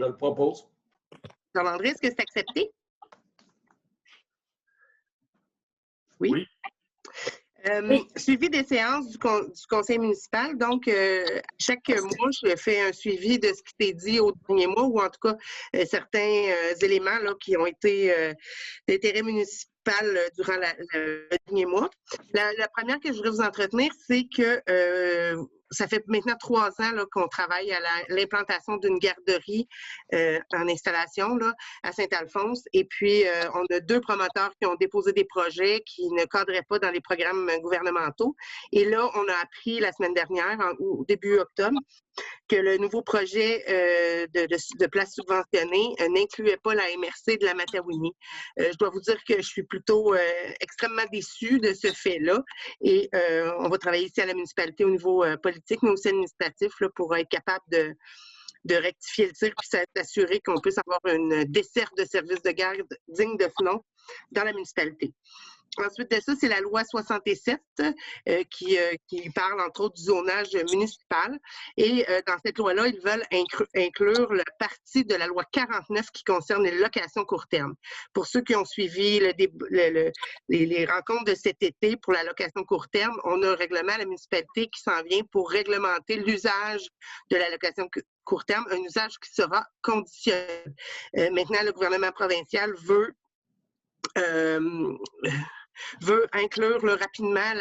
Je le propose. Jean-André, est-ce que c'est accepté? Oui. Oui. Suivi des séances du conseil municipal. Donc, chaque mois, je fais un suivi de ce qui s'est dit au dernier mois, ou en tout cas, certains éléments là, qui ont été d'intérêt municipal durant le dernier mois. La première que je voudrais vous entretenir, c'est que ça fait maintenant 3 ans qu'on travaille à l'implantation d'une garderie en installation là, à Saint-Alphonse. Et puis, on a 2 promoteurs qui ont déposé des projets qui ne cadraient pas dans les programmes gouvernementaux. Et là, on a appris la semaine dernière, au début octobre, que le nouveau projet de place subventionnée n'incluait pas la MRC de la Matawini. Je dois vous dire que je suis plutôt extrêmement déçue de ce fait-là. Et on va travailler ici à la municipalité au niveau politique, mais aussi administratif, là, pour être capable de rectifier le tir puis s'assurer qu'on puisse avoir une desserte de services de garde digne de ce nom dans la municipalité. Ensuite de ça, c'est la loi 67 qui parle entre autres du zonage municipal. Et dans cette loi-là, ils veulent inclure la partie de la loi 49 qui concerne les locations court terme. Pour ceux qui ont suivi les rencontres de cet été pour la location court terme, on a un règlement à la municipalité qui s'en vient pour réglementer l'usage de la location court terme, un usage qui sera conditionnel. Maintenant, le gouvernement provincial veut inclure rapidement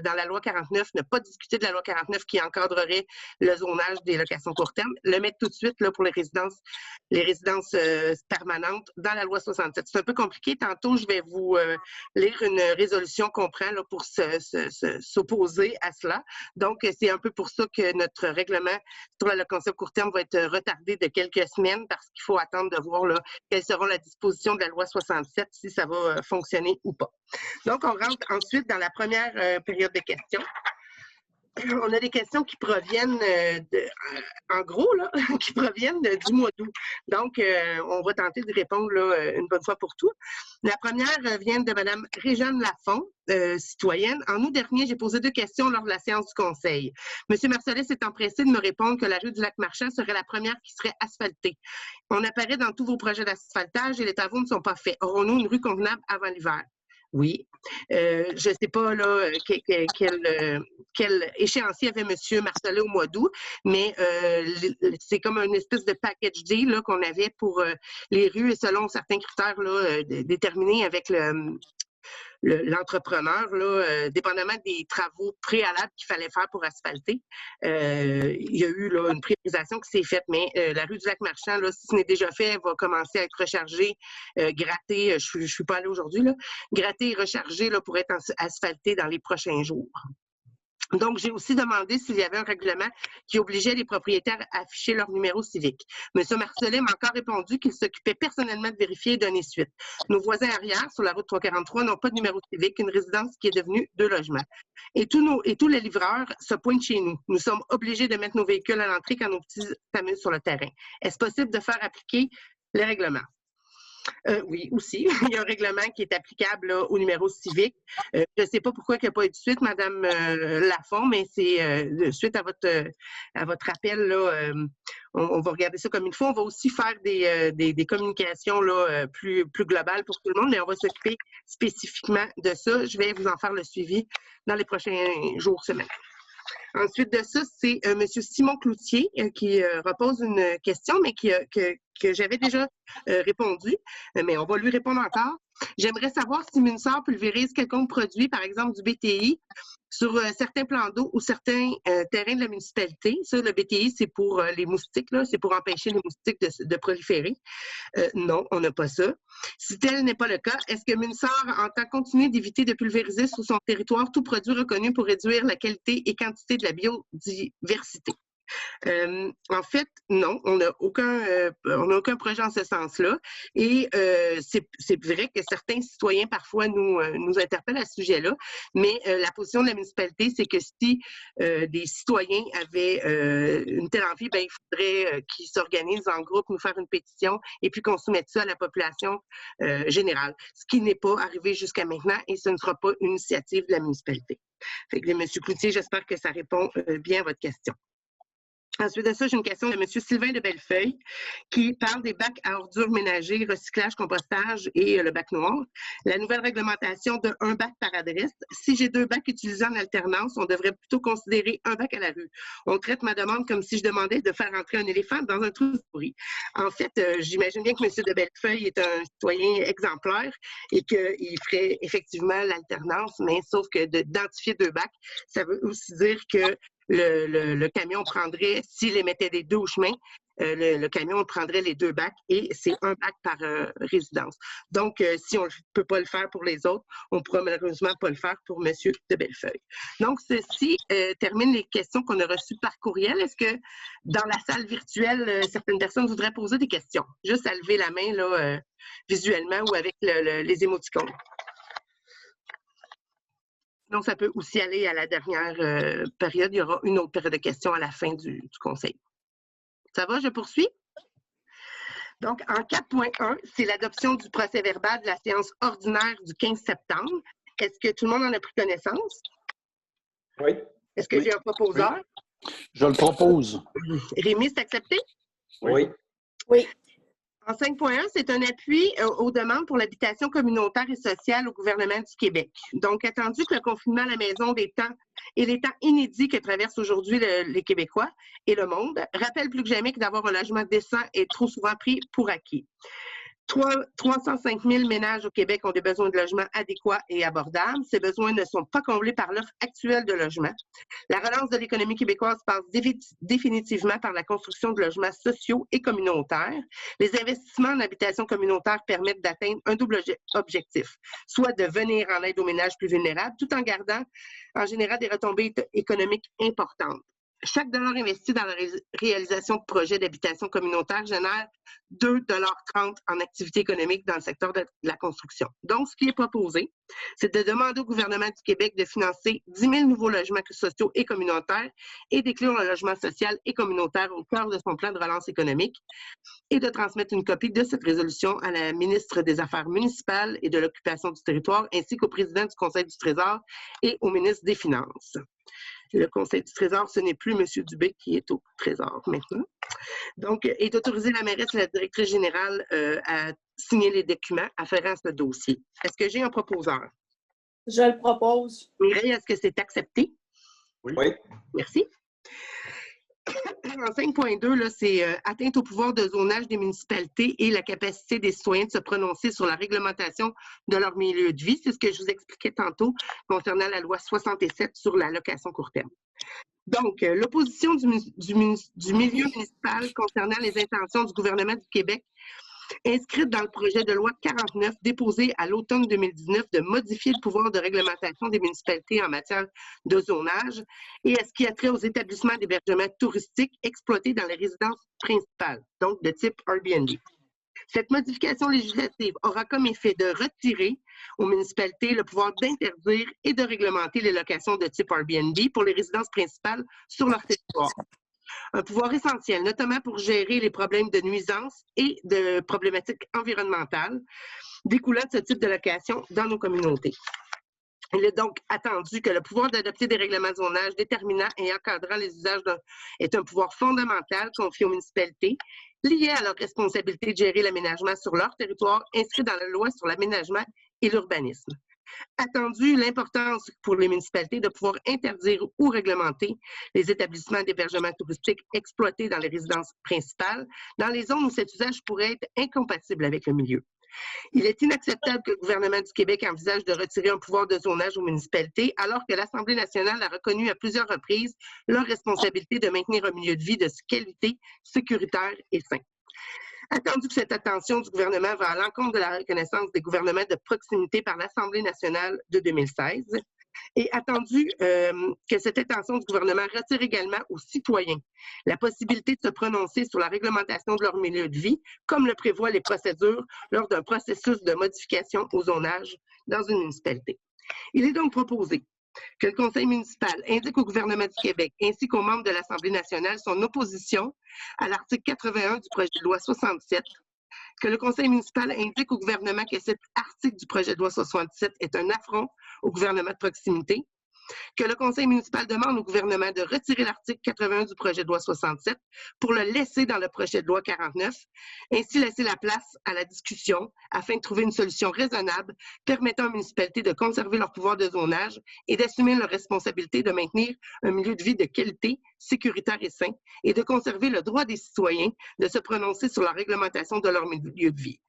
dans la loi 49, ne pas discuter de la loi 49 qui encadrerait le zonage des locations court terme, le mettre tout de suite là, pour les résidences permanentes dans la loi 67. C'est un peu compliqué. Tantôt, je vais vous lire une résolution qu'on prend là, pour s'opposer à cela. Donc, c'est un peu pour ça que notre règlement sur la location court terme va être retardé de quelques semaines parce qu'il faut attendre de voir là, quelles seront la disposition de la loi 67, si ça va fonctionner ou pas. Donc, on rentre ensuite dans la première période de questions. On a des questions qui proviennent, en gros, là, qui proviennent du mois d'août. Donc, on va tenter de répondre là, une bonne fois pour toutes. La première vient de Mme Réjeanne Lafont, citoyenne. En août dernier, j'ai posé 2 questions lors de la séance du conseil. M. Marcellet s'est empressé de me répondre que la rue du Lac-Marchand serait la première qui serait asphaltée. On apparaît dans tous vos projets d'asphaltage et les travaux ne sont pas faits. Aurons-nous une rue convenable avant l'hiver? Oui. Je ne sais pas là, quel échéancier avait M. Marcellet au mois d'août, mais c'est comme une espèce de package deal là, qu'on avait pour les rues et selon certains critères là, déterminés avec l'entrepreneur, là, dépendamment des travaux préalables qu'il fallait faire pour asphalter. Il y a eu là, une priorisation qui s'est faite, mais la rue du Lac-Marchand, là, si ce n'est déjà fait, va commencer à être rechargée, grattée. Je ne suis pas allée aujourd'hui, là, grattée et rechargée là, pour être asphaltée dans les prochains jours. Donc, j'ai aussi demandé s'il y avait un règlement qui obligeait les propriétaires à afficher leur numéro civique. M. Marcellet m'a encore répondu qu'il s'occupait personnellement de vérifier et donner suite. Nos voisins arrière, sur la route 343, n'ont pas de numéro civique, une résidence qui est devenue 2 logements. Et tous les livreurs se pointent chez nous. Nous sommes obligés de mettre nos véhicules à l'entrée quand nos petits s'amusent sur le terrain. Est-ce possible de faire appliquer les règlements? Oui, aussi. Il y a un règlement qui est applicable là, au numéro civique. Je ne sais pas pourquoi il n'y a pas eu de suite, Mme Lafont, mais c'est suite à votre appel, là, on va regarder ça comme il faut. On va aussi faire des communications là, plus globales pour tout le monde, mais on va s'occuper spécifiquement de ça. Je vais vous en faire le suivi dans les prochains jours, semaines. Ensuite de ça, c'est M. Simon Cloutier qui repose une question, mais que j'avais déjà répondu, mais on va lui répondre encore. J'aimerais savoir si Munsart pulvérise quelconque produit, par exemple du BTI, sur certains plans d'eau ou certains terrains de la municipalité. Ça, le BTI, c'est pour les moustiques, c'est pour empêcher les moustiques de proliférer. Non, on n'a pas ça. Si tel n'est pas le cas, est-ce que Munsart entend continuer d'éviter de pulvériser sur son territoire tout produit reconnu pour réduire la qualité et quantité de la biodiversité? En fait, non, on n'a aucun projet en ce sens-là. Et c'est vrai que certains citoyens parfois nous interpellent à ce sujet-là, mais la position de la municipalité, c'est que si des citoyens avaient une telle envie, ben, il faudrait qu'ils s'organisent en groupe, nous faire une pétition et puis qu'on soumette ça à la population générale. Ce qui n'est pas arrivé jusqu'à maintenant et ce ne sera pas une initiative de la municipalité. Fait que, M. Cloutier, j'espère que ça répond bien à votre question. Ensuite de ça, j'ai une question de M. Sylvain de Bellefeuille qui parle des bacs à ordures ménagers, recyclage, compostage et le bac noir. La nouvelle réglementation de un bac par adresse. Si j'ai 2 bacs utilisés en alternance, on devrait plutôt considérer un bac à la rue. On traite ma demande comme si je demandais de faire entrer un éléphant dans un trou de souris. En fait, j'imagine bien que M. de Bellefeuille est un citoyen exemplaire et qu'il ferait effectivement l'alternance, mais sauf que d'identifier 2 bacs, ça veut aussi dire que le camion prendrait, s'il émettait des 2 au chemin, le camion prendrait les 2 bacs et c'est un bac par résidence. Donc, si on ne peut pas le faire pour les autres, on ne pourra malheureusement pas le faire pour M. de Bellefeuille. Donc, ceci termine les questions qu'on a reçues par courriel. Est-ce que dans la salle virtuelle, certaines personnes voudraient poser des questions? Juste à lever la main là, visuellement ou avec les émoticônes. Donc, ça peut aussi aller à la dernière période. Il y aura une autre période de questions à la fin du conseil. Ça va, je poursuis? Donc, en 4.1, c'est l'adoption du procès-verbal de la séance ordinaire du 15 septembre. Est-ce que tout le monde en a pris connaissance? Oui. Est-ce que j'ai un proposeur? Oui. Je le propose. Rémi, c'est accepté? Oui. Oui. En 5.1, c'est un appui aux demandes pour l'habitation communautaire et sociale au gouvernement du Québec. Donc, attendu que le confinement à la maison des temps et les temps inédits que traversent aujourd'hui les Québécois et le monde rappellent plus que jamais que d'avoir un logement décent est trop souvent pris pour acquis. 305 000 ménages au Québec ont des besoins de logement adéquats et abordables. Ces besoins ne sont pas comblés par l'offre actuelle de logement. La relance de l'économie québécoise passe définitivement par la construction de logements sociaux et communautaires. Les investissements en habitation communautaire permettent d'atteindre un double objectif, soit de venir en aide aux ménages plus vulnérables, tout en gardant en général des retombées économiques importantes. Chaque dollar investi dans la réalisation de projets d'habitation communautaire génère 2,30 $ en activité économique dans le secteur de la construction. Donc, ce qui est proposé, c'est de demander au gouvernement du Québec de financer 10 000 nouveaux logements sociaux et communautaires et d'inclure le logement social et communautaire au cœur de son plan de relance économique et de transmettre une copie de cette résolution à la ministre des Affaires municipales et de l'occupation du territoire ainsi qu'au président du Conseil du Trésor et au ministre des Finances. Le Conseil du Trésor, ce n'est plus M. Dubé qui est au Trésor maintenant. Donc, est autorisé la mairesse et la directrice générale à signer les documents afférents à ce dossier. Est-ce que j'ai un proposeur? Je le propose. Mireille, est-ce que c'est accepté? Oui. Merci. En 5.2, c'est atteinte au pouvoir de zonage des municipalités et la capacité des citoyens de se prononcer sur la réglementation de leur milieu de vie. C'est ce que je vous expliquais tantôt concernant la loi 67 sur la location court terme. Donc, l'opposition du milieu municipal concernant les intentions du gouvernement du Québec inscrite dans le projet de loi 49 déposé à l'automne 2019 de modifier le pouvoir de réglementation des municipalités en matière de zonage et à ce qui a trait aux établissements d'hébergement touristique exploités dans les résidences principales, donc de type Airbnb. Cette modification législative aura comme effet de retirer aux municipalités le pouvoir d'interdire et de réglementer les locations de type Airbnb pour les résidences principales sur leur territoire. Un pouvoir essentiel, notamment pour gérer les problèmes de nuisance et de problématiques environnementales découlant de ce type de location dans nos communautés. Il est donc attendu que le pouvoir d'adopter des règlements de zonage déterminant et encadrant les usages est un pouvoir fondamental confié aux municipalités, lié à leur responsabilité de gérer l'aménagement sur leur territoire, inscrit dans la loi sur l'aménagement et l'urbanisme. Attendu l'importance pour les municipalités de pouvoir interdire ou réglementer les établissements d'hébergement touristique exploités dans les résidences principales, dans les zones où cet usage pourrait être incompatible avec le milieu. Il est inacceptable que le gouvernement du Québec envisage de retirer un pouvoir de zonage aux municipalités, alors que l'Assemblée nationale a reconnu à plusieurs reprises leur responsabilité de maintenir un milieu de vie de qualité, sécuritaire et sain. Attendu que cette attention du gouvernement va à l'encontre de la reconnaissance des gouvernements de proximité par l'Assemblée nationale de 2016, et attendu que cette intention du gouvernement retire également aux citoyens la possibilité de se prononcer sur la réglementation de leur milieu de vie, comme le prévoient les procédures lors d'un processus de modification au zonage dans une municipalité. Il est donc proposé que le Conseil municipal indique au gouvernement du Québec ainsi qu'aux membres de l'Assemblée nationale son opposition à l'article 81 du projet de loi 67, que le Conseil municipal indique au gouvernement que cet article du projet de loi 67 est un affront au gouvernement de proximité, que le conseil municipal demande au gouvernement de retirer l'article 81 du projet de loi 67 pour le laisser dans le projet de loi 49, ainsi laisser la place à la discussion afin de trouver une solution raisonnable permettant aux municipalités de conserver leur pouvoir de zonage et d'assumer leur responsabilité de maintenir un milieu de vie de qualité, sécuritaire et sain, et de conserver le droit des citoyens de se prononcer sur la réglementation de leur milieu de vie.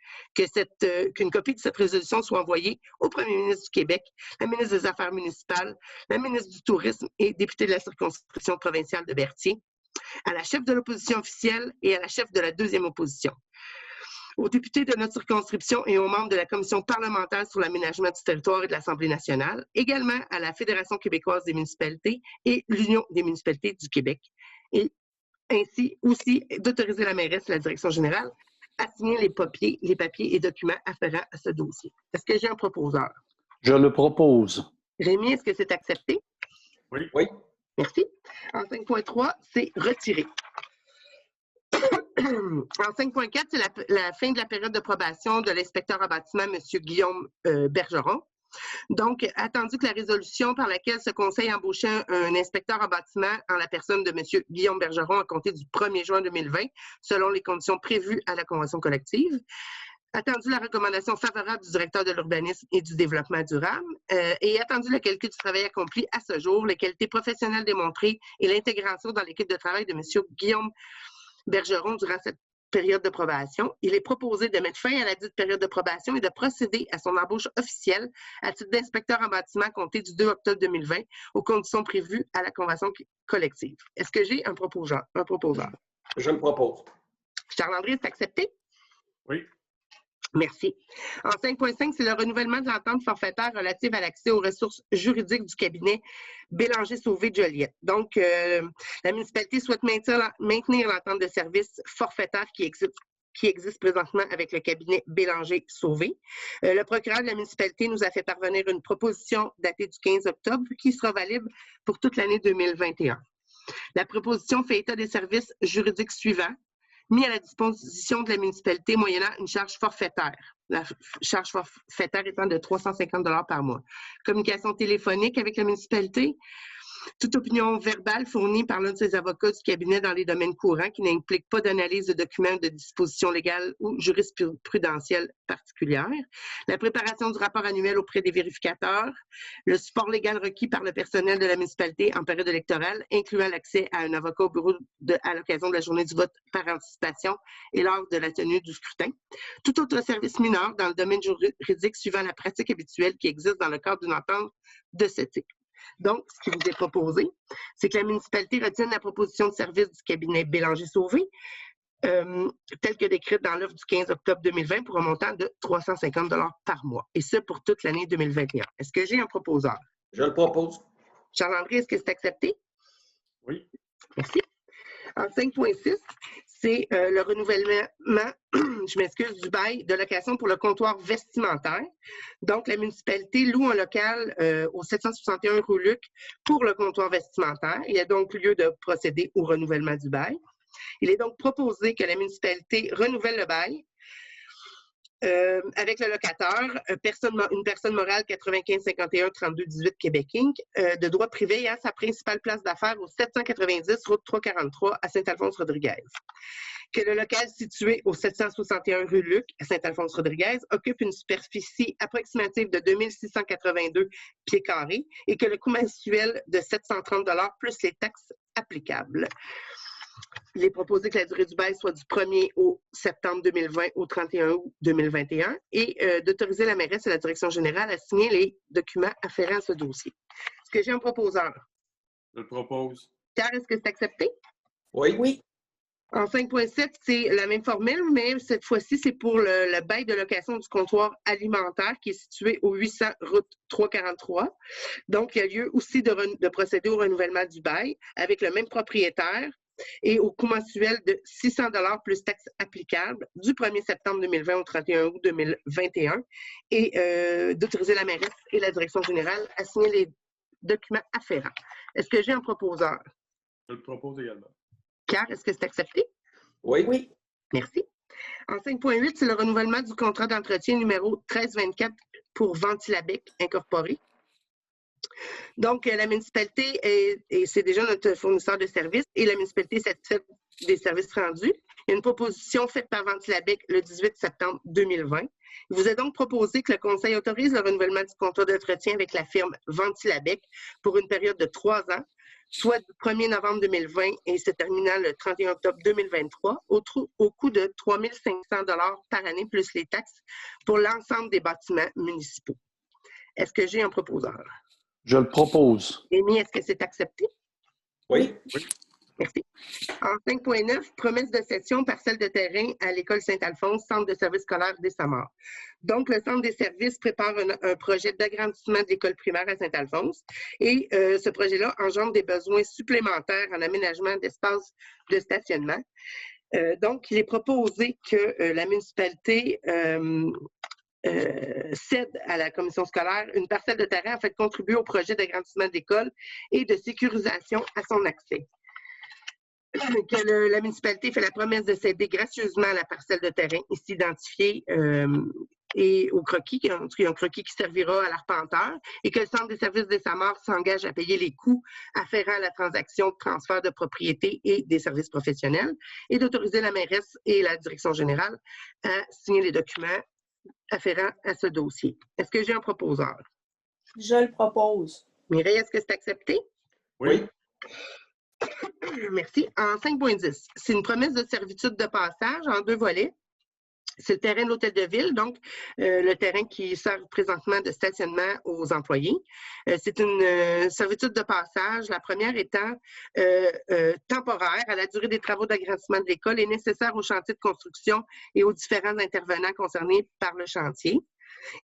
Qu'une copie de cette résolution soit envoyée au premier ministre du Québec, la ministre des Affaires municipales, la ministre du Tourisme et députée de la circonscription provinciale de Berthier, à la chef de l'opposition officielle et à la chef de la deuxième opposition, aux députés de notre circonscription et aux membres de la Commission parlementaire sur l'aménagement du territoire et de l'Assemblée nationale, également à la Fédération québécoise des municipalités et l'Union des municipalités du Québec, et ainsi aussi d'autoriser la mairesse et la direction générale à signer les papiers et documents afférents à ce dossier. Est-ce que j'ai un proposeur? Je le propose. Rémi, est-ce que c'est accepté? Oui. Oui. Merci. En 5.3, c'est retiré. En 5.4, c'est la fin de la période de probation de l'inspecteur en bâtiment, M. Guillaume Bergeron. Donc, attendu que la résolution par laquelle ce conseil embauchait un inspecteur en bâtiment en la personne de M. Guillaume Bergeron à compter du 1er juin 2020, selon les conditions prévues à la convention collective, attendu la recommandation favorable du directeur de l'urbanisme et du développement durable et attendu le calcul du travail accompli à ce jour, les qualités professionnelles démontrées et l'intégration dans l'équipe de travail de M. Guillaume Bergeron durant cette période de probation, il est proposé de mettre fin à la dite période de probation et de procéder à son embauche officielle à titre d'inspecteur en bâtiment compté du 2 octobre 2020 aux conditions prévues à la convention collective. Est-ce que j'ai un proposeur? Je le propose. Charles-André, est accepté? Oui. Merci. En 5.5, c'est le renouvellement de l'entente forfaitaire relative à l'accès aux ressources juridiques du cabinet Bélanger-Sauvé-Joliette. Donc, la municipalité souhaite maintenir l'entente de service forfaitaire qui existe présentement avec le cabinet Bélanger-Sauvé. Le procureur de la municipalité nous a fait parvenir une proposition datée du 15 octobre qui sera valide pour toute l'année 2021. La proposition fait état des services juridiques suivants mis à la disposition de la municipalité moyennant une charge forfaitaire. La charge forfaitaire étant de 350 $ par mois. Communication téléphonique avec la municipalité. Toute opinion verbale fournie par l'un de ses avocats du cabinet dans les domaines courants qui n'implique pas d'analyse de documents de dispositions légales ou jurisprudentielles particulières. La préparation du rapport annuel auprès des vérificateurs. Le support légal requis par le personnel de la municipalité en période électorale, incluant l'accès à un avocat au bureau à l'occasion de la journée du vote par anticipation et lors de la tenue du scrutin. Tout autre service mineur dans le domaine juridique suivant la pratique habituelle qui existe dans le cadre d'une entente de ce type. Donc, ce qui vous est proposé, c'est que la municipalité retienne la proposition de service du cabinet Bélanger-Sauvé, telle que décrite dans l'offre du 15 octobre 2020 pour un montant de 350 $ par mois, et ce pour toute l'année 2021. Est-ce que j'ai un proposeur? Je le propose. Charles-André, est-ce que c'est accepté? Oui. Merci. En 5.6, c'est le renouvellement, je m'excuse, du bail de location pour le comptoir vestimentaire. Donc, la municipalité loue un local au 761 rue Luc pour le comptoir vestimentaire. Il y a donc lieu de procéder au renouvellement du bail. Il est donc proposé que la municipalité renouvelle le bail avec le locataire, une personne morale 95 51 32 18 Québec Inc. De droit privé ayant sa principale place d'affaires au 790 route 343 à Saint-Alphonse-Rodriguez. Que le local situé au 761 rue Luc à Saint-Alphonse-Rodriguez occupe une superficie approximative de 2682 pieds carrés et que le coût mensuel de 730 $ plus les taxes applicables. Il est proposé que la durée du bail soit du 1er septembre 2020 au 31 août 2021 et d'autoriser la mairesse et la direction générale à signer les documents afférents à ce dossier. Est-ce que j'ai un proposeur? Je le propose. Pierre, est-ce que c'est accepté? Oui. Oui. En 5.7, c'est la même formule, mais cette fois-ci, c'est pour le bail de location du comptoir alimentaire qui est situé au 800 route 343. Donc, il y a lieu aussi de procéder au renouvellement du bail avec le même propriétaire et au coût mensuel de 600 $ plus taxes applicables du 1er septembre 2020 au 31 août 2021 et d'autoriser la mairesse et la direction générale à signer les documents afférents. Est-ce que j'ai un proposeur? Je le propose également. Pierre, est-ce que c'est accepté? Oui. Oui. Merci. En 5.8, c'est le renouvellement du contrat d'entretien numéro 1324 pour Ventilabec Incorporé. Donc, la municipalité, c'est déjà notre fournisseur de services et la municipalité est satisfaite des services rendus. Il y a une proposition faite par Ventilabec le 18 septembre 2020. Il vous est donc proposé que le Conseil autorise le renouvellement du contrat d'entretien avec la firme Ventilabec pour une période de 3 ans, soit du 1er novembre 2020 et se terminant le 31 octobre 2023, au coût de 3 500 $ par année plus les taxes pour l'ensemble des bâtiments municipaux. Est-ce que j'ai un proposeur? Je le propose. Amy, est-ce que c'est accepté? Oui. Merci. En 5.9, promesse de cession parcelle de terrain à l'école Saint-Alphonse, centre de services scolaires des Samars. Donc, le centre des services prépare un projet d'agrandissement de l'école primaire à Saint-Alphonse et ce projet-là engendre des besoins supplémentaires en aménagement d'espaces de stationnement. Donc, il est proposé que la municipalité cède à la commission scolaire une parcelle de terrain afin de contribuer au projet d'agrandissement de l'école et de sécurisation à son accès. Que la municipalité fait la promesse de céder gracieusement la parcelle de terrain ici identifiée et au croquis, il y a un croquis qui servira à l'arpenteur, et que le Centre des services des Samars s'engage à payer les coûts afférents à la transaction de transfert de propriété et des services professionnels, et d'autoriser la mairesse et la direction générale à signer les documents afférents à ce dossier. Est-ce que j'ai un proposeur? Je le propose. Mireille, est-ce que c'est accepté? Oui. Merci. En 5.10, c'est une promesse de servitude de passage en 2 volets. C'est le terrain de l'hôtel de ville, donc le terrain qui sert présentement de stationnement aux employés. C'est une servitude de passage, la première étant temporaire à la durée des travaux d'agrandissement de l'école et nécessaire au chantier de construction et aux différents intervenants concernés par le chantier.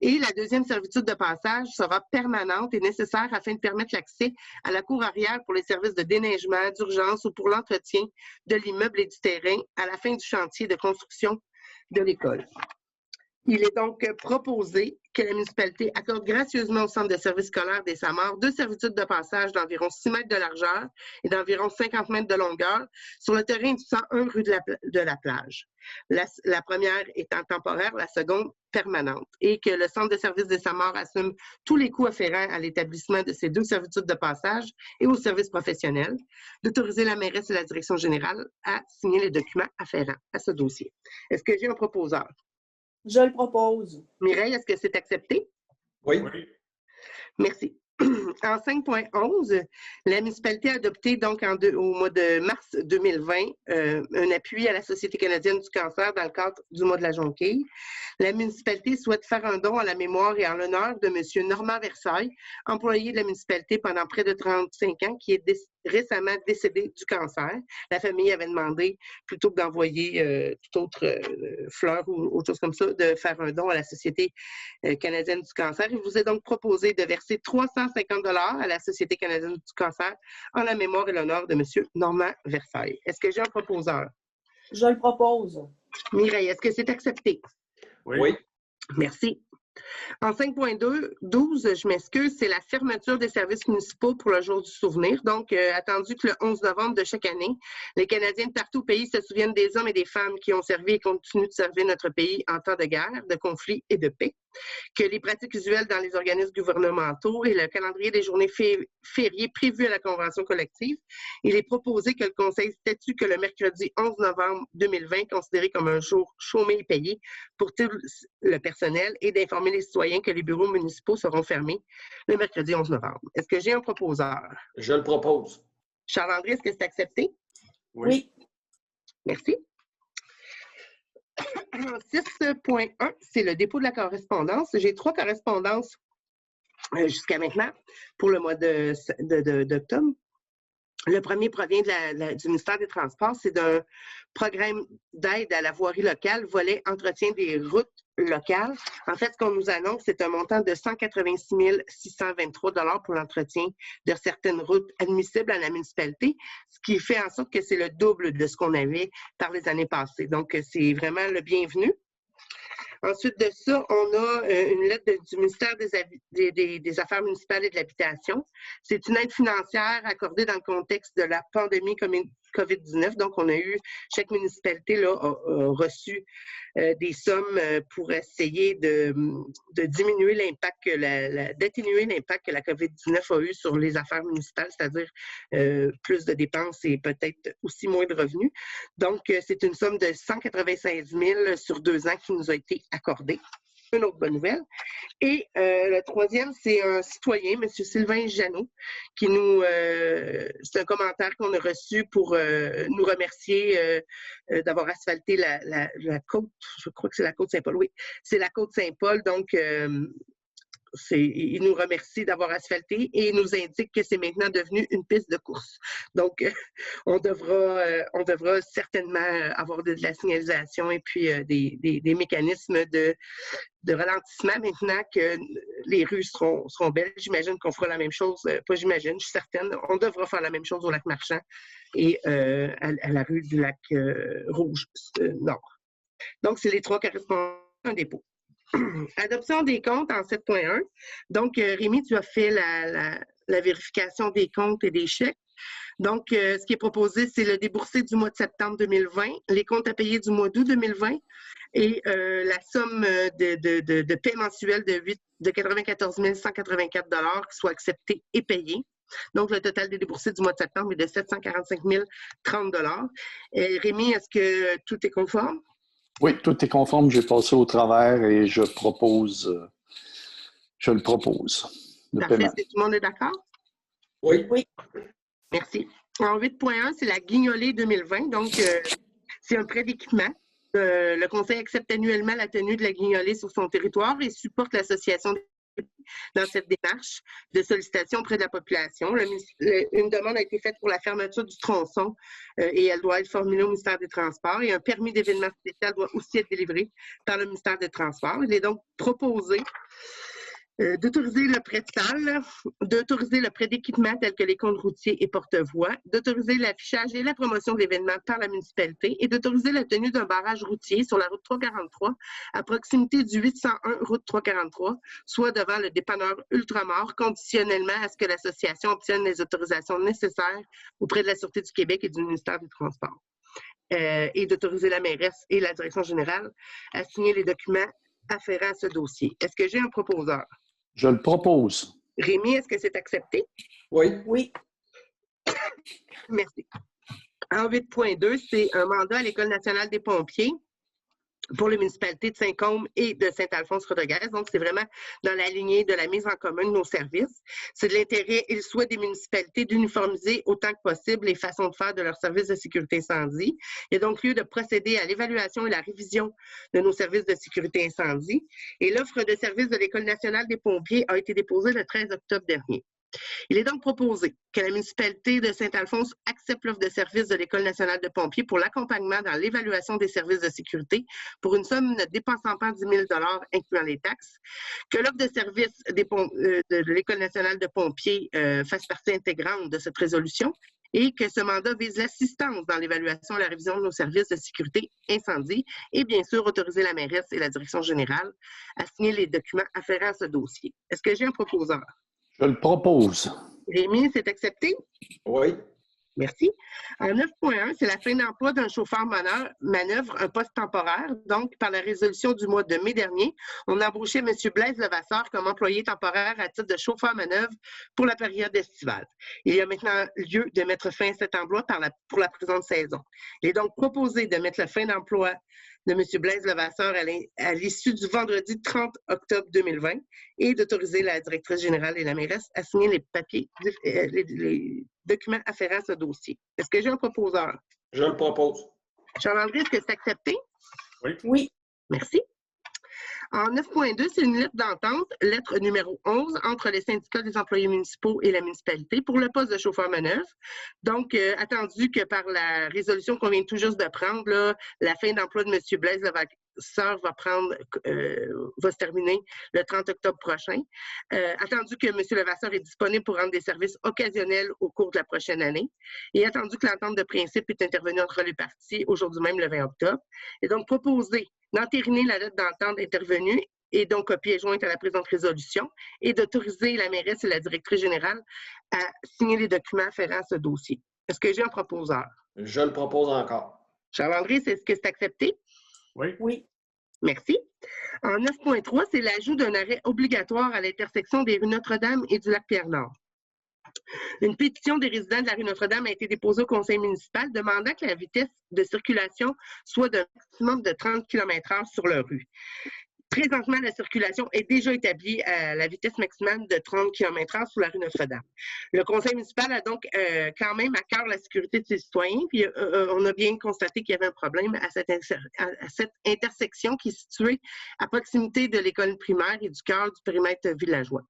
Et la deuxième servitude de passage sera permanente et nécessaire afin de permettre l'accès à la cour arrière pour les services de déneigement, d'urgence ou pour l'entretien de l'immeuble et du terrain à la fin du chantier de construction de l'école. Il est donc proposé que la municipalité accorde gracieusement au Centre de services scolaires des Samars 2 servitudes de passage d'environ 6 mètres de largeur et d'environ 50 mètres de longueur sur le terrain du 101 rue de la Plage. La première étant temporaire, la seconde permanente, et que le Centre de services des Samars assume tous les coûts afférents à l'établissement de ces 2 servitudes de passage et aux services professionnels, d'autoriser la mairesse et la direction générale à signer les documents afférents à ce dossier. Est-ce que j'ai un proposeur? Je le propose. Mireille, est-ce que c'est accepté? Oui. Merci. En 5.11, la municipalité a adopté donc au mois de mars 2020 un appui à la Société canadienne du cancer dans le cadre du mois de la Jonquille. La municipalité souhaite faire un don à la mémoire et en l'honneur de M. Normand Versailles, employé de la municipalité pendant près de 35 ans, qui est récemment décédé du cancer. La famille avait demandé, plutôt que d'envoyer toute autre fleur ou autre chose comme ça, de faire un don à la Société canadienne du cancer. Il vous est donc proposé de verser 350 $ à la Société canadienne du cancer en la mémoire et l'honneur de M. Normand Versailles. Est-ce que j'ai un proposeur? Je le propose. Mireille, est-ce que c'est accepté? Oui. Merci. En 5.12, je m'excuse, c'est la fermeture des services municipaux pour le jour du souvenir. Donc, attendu que le 11 novembre de chaque année, les Canadiens de partout au pays se souviennent des hommes et des femmes qui ont servi et continuent de servir notre pays en temps de guerre, de conflit et de paix. Que les pratiques usuelles dans les organismes gouvernementaux et le calendrier des journées fériées prévues à la Convention collective, il est proposé que le Conseil statue que le mercredi 11 novembre 2020, considéré comme un jour chômé et payé pour tout le personnel, et d'informer les citoyens que les bureaux municipaux seront fermés le mercredi 11 novembre. Est-ce que j'ai un proposeur? Je le propose. Charles-André, est-ce que c'est accepté? Oui. Merci. 6.1, c'est le dépôt de la correspondance. J'ai 3 correspondances jusqu'à maintenant pour le mois d'octobre. Le premier provient du ministère des Transports. C'est d'un programme d'aide à la voirie locale, volet entretien des routes locales. En fait, ce qu'on nous annonce, c'est un montant de 186 623 $ pour l'entretien de certaines routes admissibles à la municipalité, ce qui fait en sorte que c'est le double de ce qu'on avait par les années passées. Donc, c'est vraiment le bienvenu. Ensuite de ça, on a une lettre du ministère des Affaires municipales et de l'Habitation. C'est une aide financière accordée dans le contexte de la pandémie COVID-19. Donc, on a eu, chaque municipalité là, a reçu des sommes pour essayer de diminuer l'impact, d'atténuer l'impact que la COVID-19 a eu sur les affaires municipales, c'est-à-dire plus de dépenses et peut-être aussi moins de revenus. Donc, c'est une somme de 196 000 sur 2 ans qui nous a été accordée. Une autre bonne nouvelle. Et le troisième, c'est un citoyen, M. Sylvain Jeannot, qui nous... c'est un commentaire qu'on a reçu pour nous remercier d'avoir asphalté la côte, je crois que c'est la côte Saint-Paul, oui, c'est la côte Saint-Paul, donc... il nous remercie d'avoir asphalté et il nous indique que c'est maintenant devenu une piste de course. Donc, on devra certainement avoir de la signalisation et puis des mécanismes de ralentissement maintenant que les rues seront belles. J'imagine qu'on fera la même chose, pas j'imagine, je suis certaine, on devra faire la même chose au lac Marchand et à la rue du lac Rouge Nord. Donc, c'est les 3 correspondants à un dépôt. Adoption des comptes en 7.1. Donc, Rémi, tu as fait la vérification des comptes et des chèques. Donc, ce qui est proposé, c'est le déboursé du mois de septembre 2020, les comptes à payer du mois d'août 2020 et la somme de paie mensuelle de 94 184 $ qui soit acceptée et payée. Donc, le total des déboursés du mois de septembre est de 745 030 $. Rémi, est-ce que tout est conforme? Oui, tout est conforme. J'ai passé au travers et je le propose le Parfait. paiement. Est-ce que tout le monde est d'accord? Oui. Oui. Merci. En 8.1, c'est la guignolée 2020. Donc, c'est un prêt d'équipement. Le Conseil accepte annuellement la tenue de la guignolée sur son territoire et supporte l'association dans cette démarche de sollicitation auprès de la population. Une demande a été faite pour la fermeture du tronçon et elle doit être formulée au ministère des Transports et un permis d'événement spécial doit aussi être délivré par le ministère des Transports. Il est donc proposé d'autoriser le prêt de salle, d'autoriser le prêt d'équipement tel que les comptes routiers et porte-voies, d'autoriser l'affichage et la promotion de l'événement par la municipalité et d'autoriser la tenue d'un barrage routier sur la route 343 à proximité du 801 route 343, soit devant le dépanneur Ultramar, conditionnellement à ce que l'association obtienne les autorisations nécessaires auprès de la Sûreté du Québec et du ministère des Transports. Et d'autoriser la mairesse et la direction générale à signer les documents afférents à ce dossier. Est-ce que j'ai un proposeur? Je le propose. Rémi, est-ce que c'est accepté? Oui. Oui. Merci. En 8.2, c'est un mandat à l'École nationale des pompiers pour les municipalités de Saint-Côme et de Saint-Alphonse-Rodriguez. Donc, c'est vraiment dans la lignée de la mise en commun de nos services. C'est de l'intérêt et le souhait des municipalités d'uniformiser autant que possible les façons de faire de leurs services de sécurité incendie. Il y a donc lieu de procéder à l'évaluation et la révision de nos services de sécurité incendie. Et l'offre de services de l'École nationale des pompiers a été déposée le 13 octobre dernier. Il est donc proposé que la municipalité de Saint-Alphonse accepte l'offre de service de l'École nationale de pompiers pour l'accompagnement dans l'évaluation des services de sécurité pour une somme ne dépassant pas 10 000 $ incluant les taxes, que l'offre de service de l'École nationale de pompiers fasse partie intégrante de cette résolution et que ce mandat vise l'assistance dans l'évaluation et la révision de nos services de sécurité incendie et bien sûr autoriser la mairesse et la direction générale à signer les documents afférents à ce dossier. Est-ce que j'ai un proposeur? Je le propose. Rémi, c'est accepté? Oui. Merci. En 9.1, c'est la fin d'emploi d'un chauffeur manœuvre, un poste temporaire. Donc, par la résolution du mois de mai dernier, on a embauché M. Blaise Levasseur comme employé temporaire à titre de chauffeur manœuvre pour la période estivale. Il y a maintenant lieu de mettre fin à cet emploi pour la présente saison. Il est donc proposé de mettre la fin d'emploi de M. Blaise Levasseur à l'issue du vendredi 30 octobre 2020 et d'autoriser la directrice générale et la mairesse à signer les papiers, les documents afférents à ce dossier. Est-ce que j'ai un proposeur? Je le propose. Charles-André, est-ce que c'est accepté? Oui. Oui. Merci. En 9.2, c'est une lettre d'entente, lettre numéro 11, entre les syndicats des employés municipaux et la municipalité pour le poste de chauffeur manœuvre. Donc, attendu que par la résolution qu'on vient tout juste de prendre, là, la fin d'emploi de M. Blaise Levasseur va se terminer le 30 octobre prochain. Attendu que M. Levasseur est disponible pour rendre des services occasionnels au cours de la prochaine année. Et attendu que l'entente de principe est intervenue entre les parties aujourd'hui même, le 20 octobre. Et donc, proposé d'entériner la lettre d'entente intervenue et donc copie jointe à la présente résolution et d'autoriser la mairesse et la directrice générale à signer les documents afférents à ce dossier. Est-ce que j'ai un proposeur? Je le propose encore. Charles-André, est-ce que c'est accepté? Oui. Oui. Merci. En 9.3, c'est l'ajout d'un arrêt obligatoire à l'intersection des rues Notre-Dame et du lac Pierre-Nord. Une pétition des résidents de la rue Notre-Dame a été déposée au conseil municipal demandant que la vitesse de circulation soit d'un maximum de 30 km/h sur leur rue. Présentement, la circulation est déjà établie à la vitesse maximum de 30 km/h sur la rue Notre-Dame. Le conseil municipal a donc quand même à cœur la sécurité de ses citoyens, puis on a bien constaté qu'il y avait un problème à cette intersection qui est située à proximité de l'école primaire et du cœur du périmètre villageois.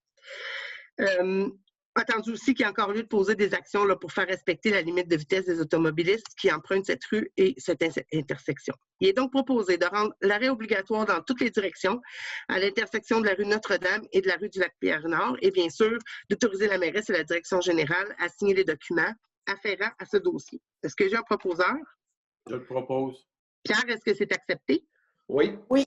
Attendu aussi qu'il y a encore lieu de poser des actions là, pour faire respecter la limite de vitesse des automobilistes qui empruntent cette rue et cette intersection. Il est donc proposé de rendre l'arrêt obligatoire dans toutes les directions à l'intersection de la rue Notre-Dame et de la rue du Lac-Pierre-Nord et bien sûr d'autoriser la mairesse et la direction générale à signer les documents afférents à ce dossier. Est-ce que j'ai un proposeur? Je le propose. Pierre, est-ce que c'est accepté? Oui. Oui.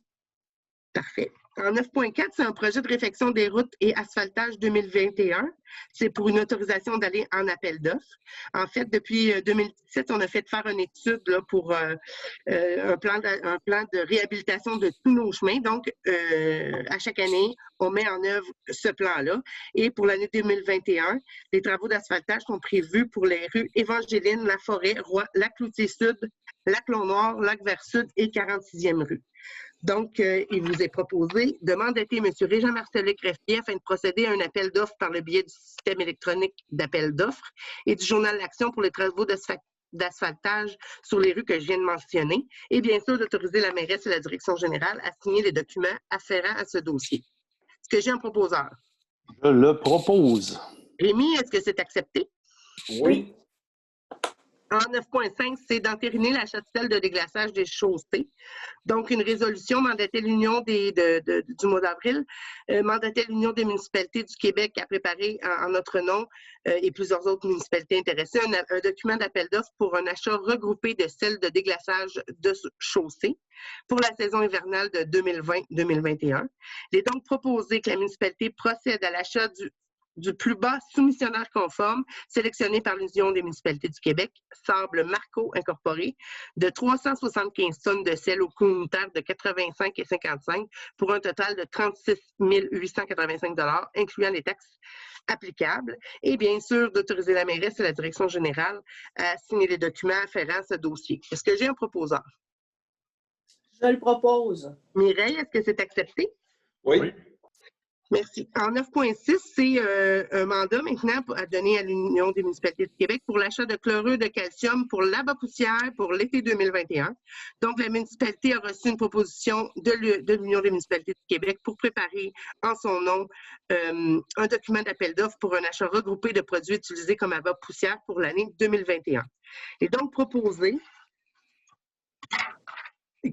Parfait. En 9.4, c'est un projet de réfection des routes et asphaltage 2021. C'est pour une autorisation d'aller en appel d'offres. En fait, depuis 2017, on a fait faire une étude là, pour un plan de réhabilitation de tous nos chemins. Donc, à chaque année, on met en œuvre ce plan-là. Et pour l'année 2021, les travaux d'asphaltage sont prévus pour les rues Évangéline, La Forêt, Roi, Lac-Cloutier-Sud, Lac-Long-Noir, Lac-Vert-Sud et 46e rue. Donc, il vous est proposé de mandater M. Régent-Marcellin Greffier afin de procéder à un appel d'offres par le biais du système électronique d'appel d'offres et du journal d'Action pour les travaux d'asphaltage sur les rues que je viens de mentionner et bien sûr d'autoriser la mairesse et la direction générale à signer les documents afférents à ce dossier. Est-ce que j'ai un proposeur? Je le propose. Rémi, est-ce que c'est accepté? Oui. En 9.5, c'est d'entériner la châtelle de déglaçage des chaussées. Donc, une résolution mandatait l'Union du mois d'avril, mandatait l'Union des municipalités du Québec à préparer en notre nom et plusieurs autres municipalités intéressées un document d'appel d'offres pour un achat regroupé de selles de déglaçage de chaussées pour la saison hivernale de 2020-2021. Il est donc proposé que la municipalité procède à l'achat du plus bas soumissionnaire conforme sélectionné par l'Union des municipalités du Québec, Sable Marco Incorporé, de 375 tonnes de sel au coût unitaire de 85,55 pour un total de 36 885 $, incluant les taxes applicables, et bien sûr d'autoriser la mairesse et la direction générale à signer les documents afférents à ce dossier. Est-ce que j'ai un proposeur? Je le propose. Mireille, est-ce que c'est accepté? Oui. Merci. En 9.6, c'est un mandat maintenant à donner à l'Union des municipalités du Québec pour l'achat de chlorure de calcium pour l'abat-poussière pour l'été 2021. Donc, la municipalité a reçu une proposition de l'Union des municipalités du Québec pour préparer en son nom un document d'appel d'offres pour un achat regroupé de produits utilisés comme abat-poussière pour l'année 2021. Il est donc proposé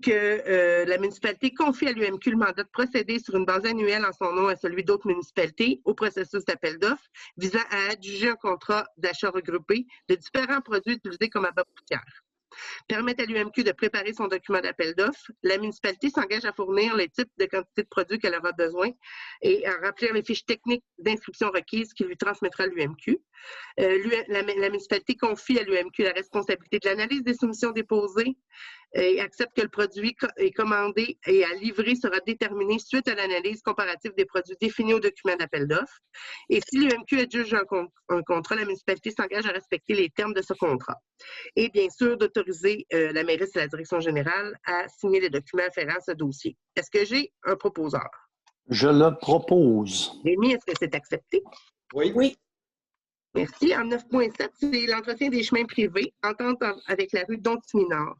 que la municipalité confie à l'UMQ le mandat de procéder sur une base annuelle en son nom à celui d'autres municipalités au processus d'appel d'offres visant à adjuger un contrat d'achat regroupé de différents produits utilisés comme abat-poussière. Permettre à l'UMQ de préparer son document d'appel d'offres. La municipalité s'engage à fournir les types de quantités de produits qu'elle aura besoin et à remplir les fiches techniques d'inscription requises qu'il lui transmettra l'UMQ. La municipalité confie à l'UMQ la responsabilité de l'analyse des soumissions déposées et accepte que le produit est commandé et à livrer sera déterminé suite à l'analyse comparative des produits définis au document d'appel d'offres. Et si l'UMQ adjuge un contrat, la municipalité s'engage à respecter les termes de ce contrat. Et bien sûr, d'autoriser la mairesse et la direction générale à signer les documents afférents à ce dossier. Est-ce que j'ai un proposeur? Je le propose. Rémi, est-ce que c'est accepté? Oui. Oui. Merci. En 9.7, c'est l'entretien des chemins privés, entente avec la rue Dontigny-Nord.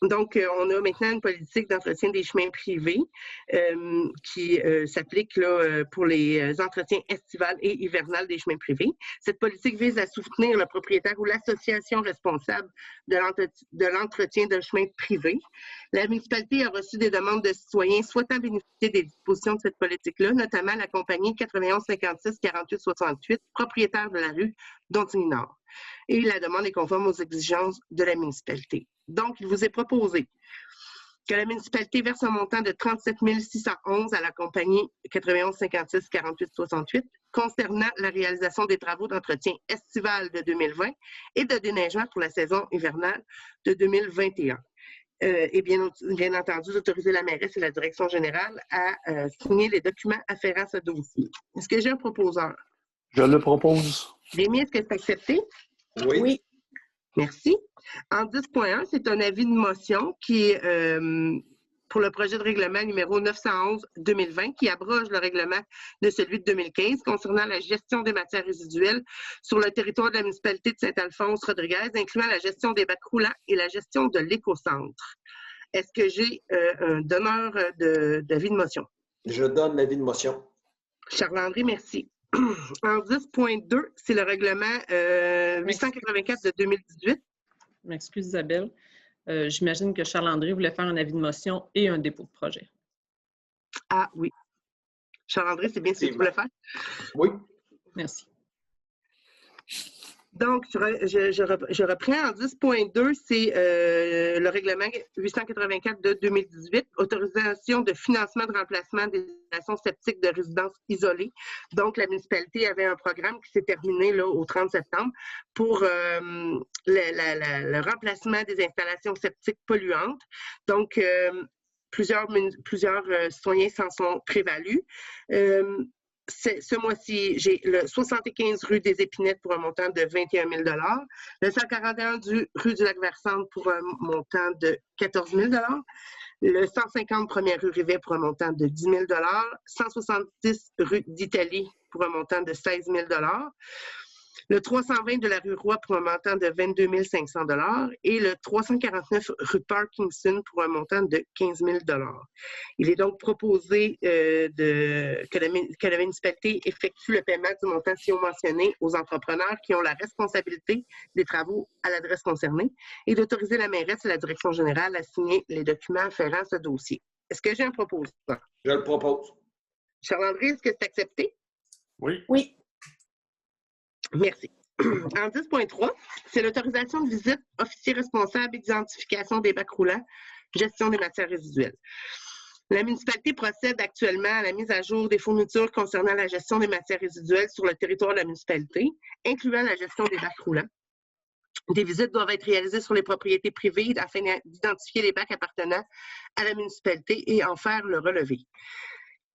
Donc, on a maintenant une politique d'entretien des chemins privés qui s'applique pour les entretiens estivales et hivernales des chemins privés. Cette politique vise à soutenir le propriétaire ou l'association responsable de l'entretien d'un chemin privé. La municipalité a reçu des demandes de citoyens souhaitant bénéficier des dispositions de cette politique-là, notamment la compagnie 91 56 48 68, propriétaire de la rue Dontigny-Nord. Et la demande est conforme aux exigences de la municipalité. Donc, il vous est proposé que la municipalité verse un montant de 37 611 à la compagnie 91 56 48 68 concernant la réalisation des travaux d'entretien estival de 2020 et de déneigement pour la saison hivernale de 2021. Et bien entendu, d'autoriser la mairesse et la direction générale à signer les documents afférents à ce dossier. Est-ce que j'ai un proposeur? Je le propose. Rémi, est-ce que c'est accepté? Oui. Oui. Merci. En 10.1, c'est un avis de motion qui est pour le projet de règlement numéro 911-2020 qui abroge le règlement de celui de 2015 concernant la gestion des matières résiduelles sur le territoire de la municipalité de Saint-Alphonse-Rodriguez, incluant la gestion des bacs roulants et la gestion de l'écocentre. Est-ce que j'ai un donneur d'avis de motion? Je donne l'avis de motion. Charles-André, merci. En 10.2, c'est le règlement 884 de 2018. Je m'excuse, Isabelle. J'imagine que Charles-André voulait faire un avis de motion et un dépôt de projet. Ah oui. Charles-André, c'est bien ce que tu voulais faire? Oui. Merci. Donc, je reprends en 10.2, c'est le règlement 884 de 2018, autorisation de financement de remplacement des installations septiques de résidences isolées. Donc, la municipalité avait un programme qui s'est terminé là, au 30 septembre pour le remplacement des installations septiques polluantes. Donc, plusieurs citoyens s'en sont prévalus. Ce mois-ci, j'ai le 75 rue des Épinettes pour un montant de 21 000 le 141 rue du Lac-Versante pour un montant de 14 000 le 150 première rue Rivet pour un montant de 10 000 170 rue d'Italie pour un montant de 16 000 le 320 de la rue Roy pour un montant de 22 500 et le 349 rue Parkinson pour un montant de 15 000 Il est donc proposé que la municipalité effectue le paiement du montant ci-haut mentionné aux entrepreneurs qui ont la responsabilité des travaux à l'adresse concernée et d'autoriser la mairesse et la direction générale à signer les documents afférents à ce dossier. Est-ce que j'ai un proposeur? Je le propose. Charles-André, est-ce que c'est accepté? Oui. Oui. Merci. En 10.3, c'est l'autorisation de visite, officier responsable, identification des bacs roulants, gestion des matières résiduelles. La municipalité procède actuellement à la mise à jour des fournitures concernant la gestion des matières résiduelles sur le territoire de la municipalité, incluant la gestion des bacs roulants. Des visites doivent être réalisées sur les propriétés privées afin d'identifier les bacs appartenant à la municipalité et en faire le relevé.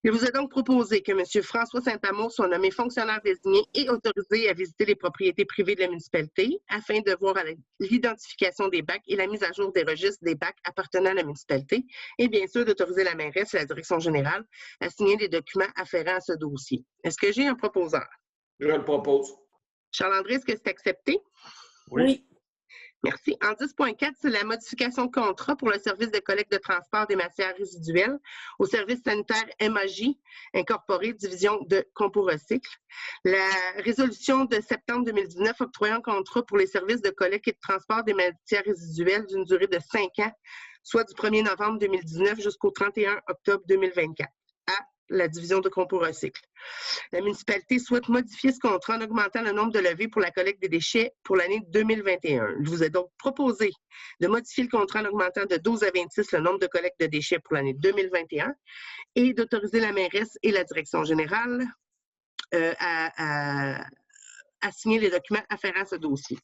Il vous est donc proposé que M. François Saint-Amour soit nommé fonctionnaire désigné et autorisé à visiter les propriétés privées de la municipalité afin de voir l'identification des bacs et la mise à jour des registres des bacs appartenant à la municipalité et bien sûr d'autoriser la mairesse et la direction générale à signer les documents afférents à ce dossier. Est-ce que j'ai un proposeur? Je le propose. Charles-André, est-ce que c'est accepté? Oui. Merci. En 10.4, c'est la modification de contrat pour le service de collecte de transport des matières résiduelles au service sanitaire MAJ, incorporé, division de Compo-Recycle. La résolution de septembre 2019 octroyant un contrat pour les services de collecte et de transport des matières résiduelles d'une durée de 5 ans, soit du 1er novembre 2019 jusqu'au 31 octobre 2024, à la division de Compo-Recycle. La municipalité souhaite modifier ce contrat en augmentant le nombre de levées pour la collecte des déchets pour l'année 2021. Il vous est donc proposé de modifier le contrat en augmentant de 12 à 26 le nombre de collectes de déchets pour l'année 2021 et d'autoriser la mairesse et la direction générale à signer les documents afférents à ce dossier.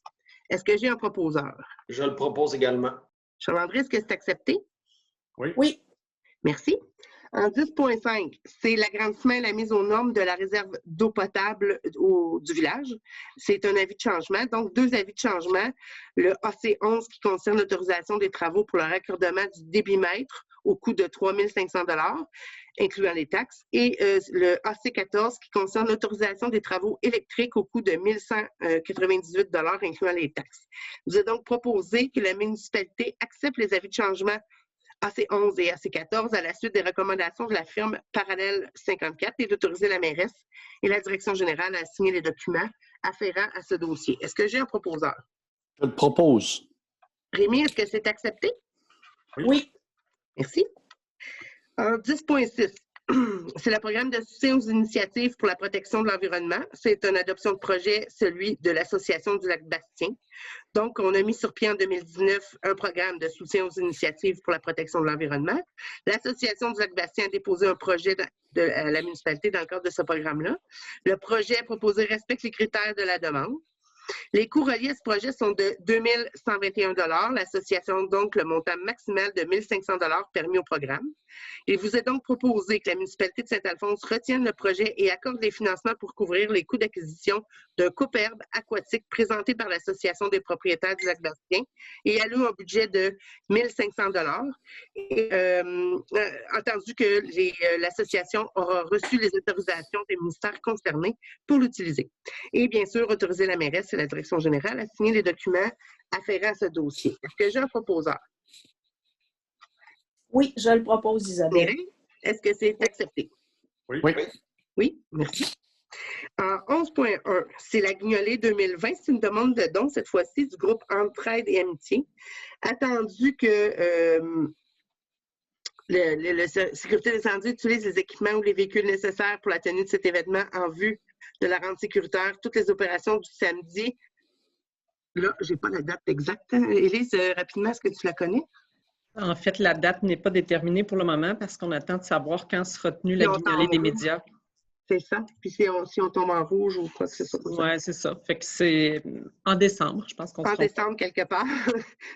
Est-ce que j'ai un proposeur? Je le propose également. Charles-André, est-ce que c'est accepté? Oui. Oui. Merci. En 10.5, c'est l'agrandissement et la mise aux normes de la réserve d'eau potable du village. C'est un avis de changement. Donc, 2 avis de changement. Le AC11 qui concerne l'autorisation des travaux pour le raccordement du débitmètre au coût de 3 500 $, incluant les taxes, et le AC14 qui concerne l'autorisation des travaux électriques au coût de 1 198 $, incluant les taxes. Il vous est donc proposé que la municipalité accepte les avis de changement AC11 et AC14 à la suite des recommandations de la firme Parallèle 54 et d'autoriser la mairesse et la direction générale à signer les documents afférents à ce dossier. Est-ce que j'ai un proposeur? Je le propose. Rémi, est-ce que c'est accepté? Oui. Merci. En 10.6, c'est le programme de soutien aux initiatives pour la protection de l'environnement. C'est une adoption de projet, celui de l'Association du Lac-Bastien. Donc, on a mis sur pied en 2019 un programme de soutien aux initiatives pour la protection de l'environnement. L'Association du Lac-Bastien a déposé un projet à la municipalité dans le cadre de ce programme-là. Le projet proposé respecte les critères de la demande. Les coûts reliés à ce projet sont de 2 121 $. L'association a donc le montant maximal de 1 500 $ permis au programme. Il vous est donc proposé que la municipalité de Saint-Alphonse retienne le projet et accorde les financements pour couvrir les coûts d'acquisition d'un coupe-herbe aquatique présenté par l'Association des propriétaires du Lac-Bastien et alloue un budget de 1 500 $. Et, entendu que l'association aura reçu les autorisations des ministères concernés pour l'utiliser. Et bien sûr, autoriser la mairesse et la direction générale à signer les documents afférents à ce dossier. Est-ce que j'ai un proposeur? Oui, je le propose, Isabelle. Mireille, est-ce que c'est accepté? Oui. Oui. Oui, merci. En 11.1, c'est la Guignolée 2020. C'est une demande de don, cette fois-ci, du groupe Entraide et Amitié. Attendu que le sécurité d'incendie utilise les équipements ou les véhicules nécessaires pour la tenue de cet événement en vue de la rendre sécuritaire. Toutes les opérations du samedi. Là, je n'ai pas la date exacte. Élise, rapidement, est-ce que tu la connais? En fait, la date n'est pas déterminée pour le moment parce qu'on attend de savoir quand sera tenue la Guignolée des médias. C'est ça. Puis si on tombe en rouge ou quoi que ce soit. Oui, c'est ça. Fait que c'est en décembre, je pense qu'on En décembre, quelque part.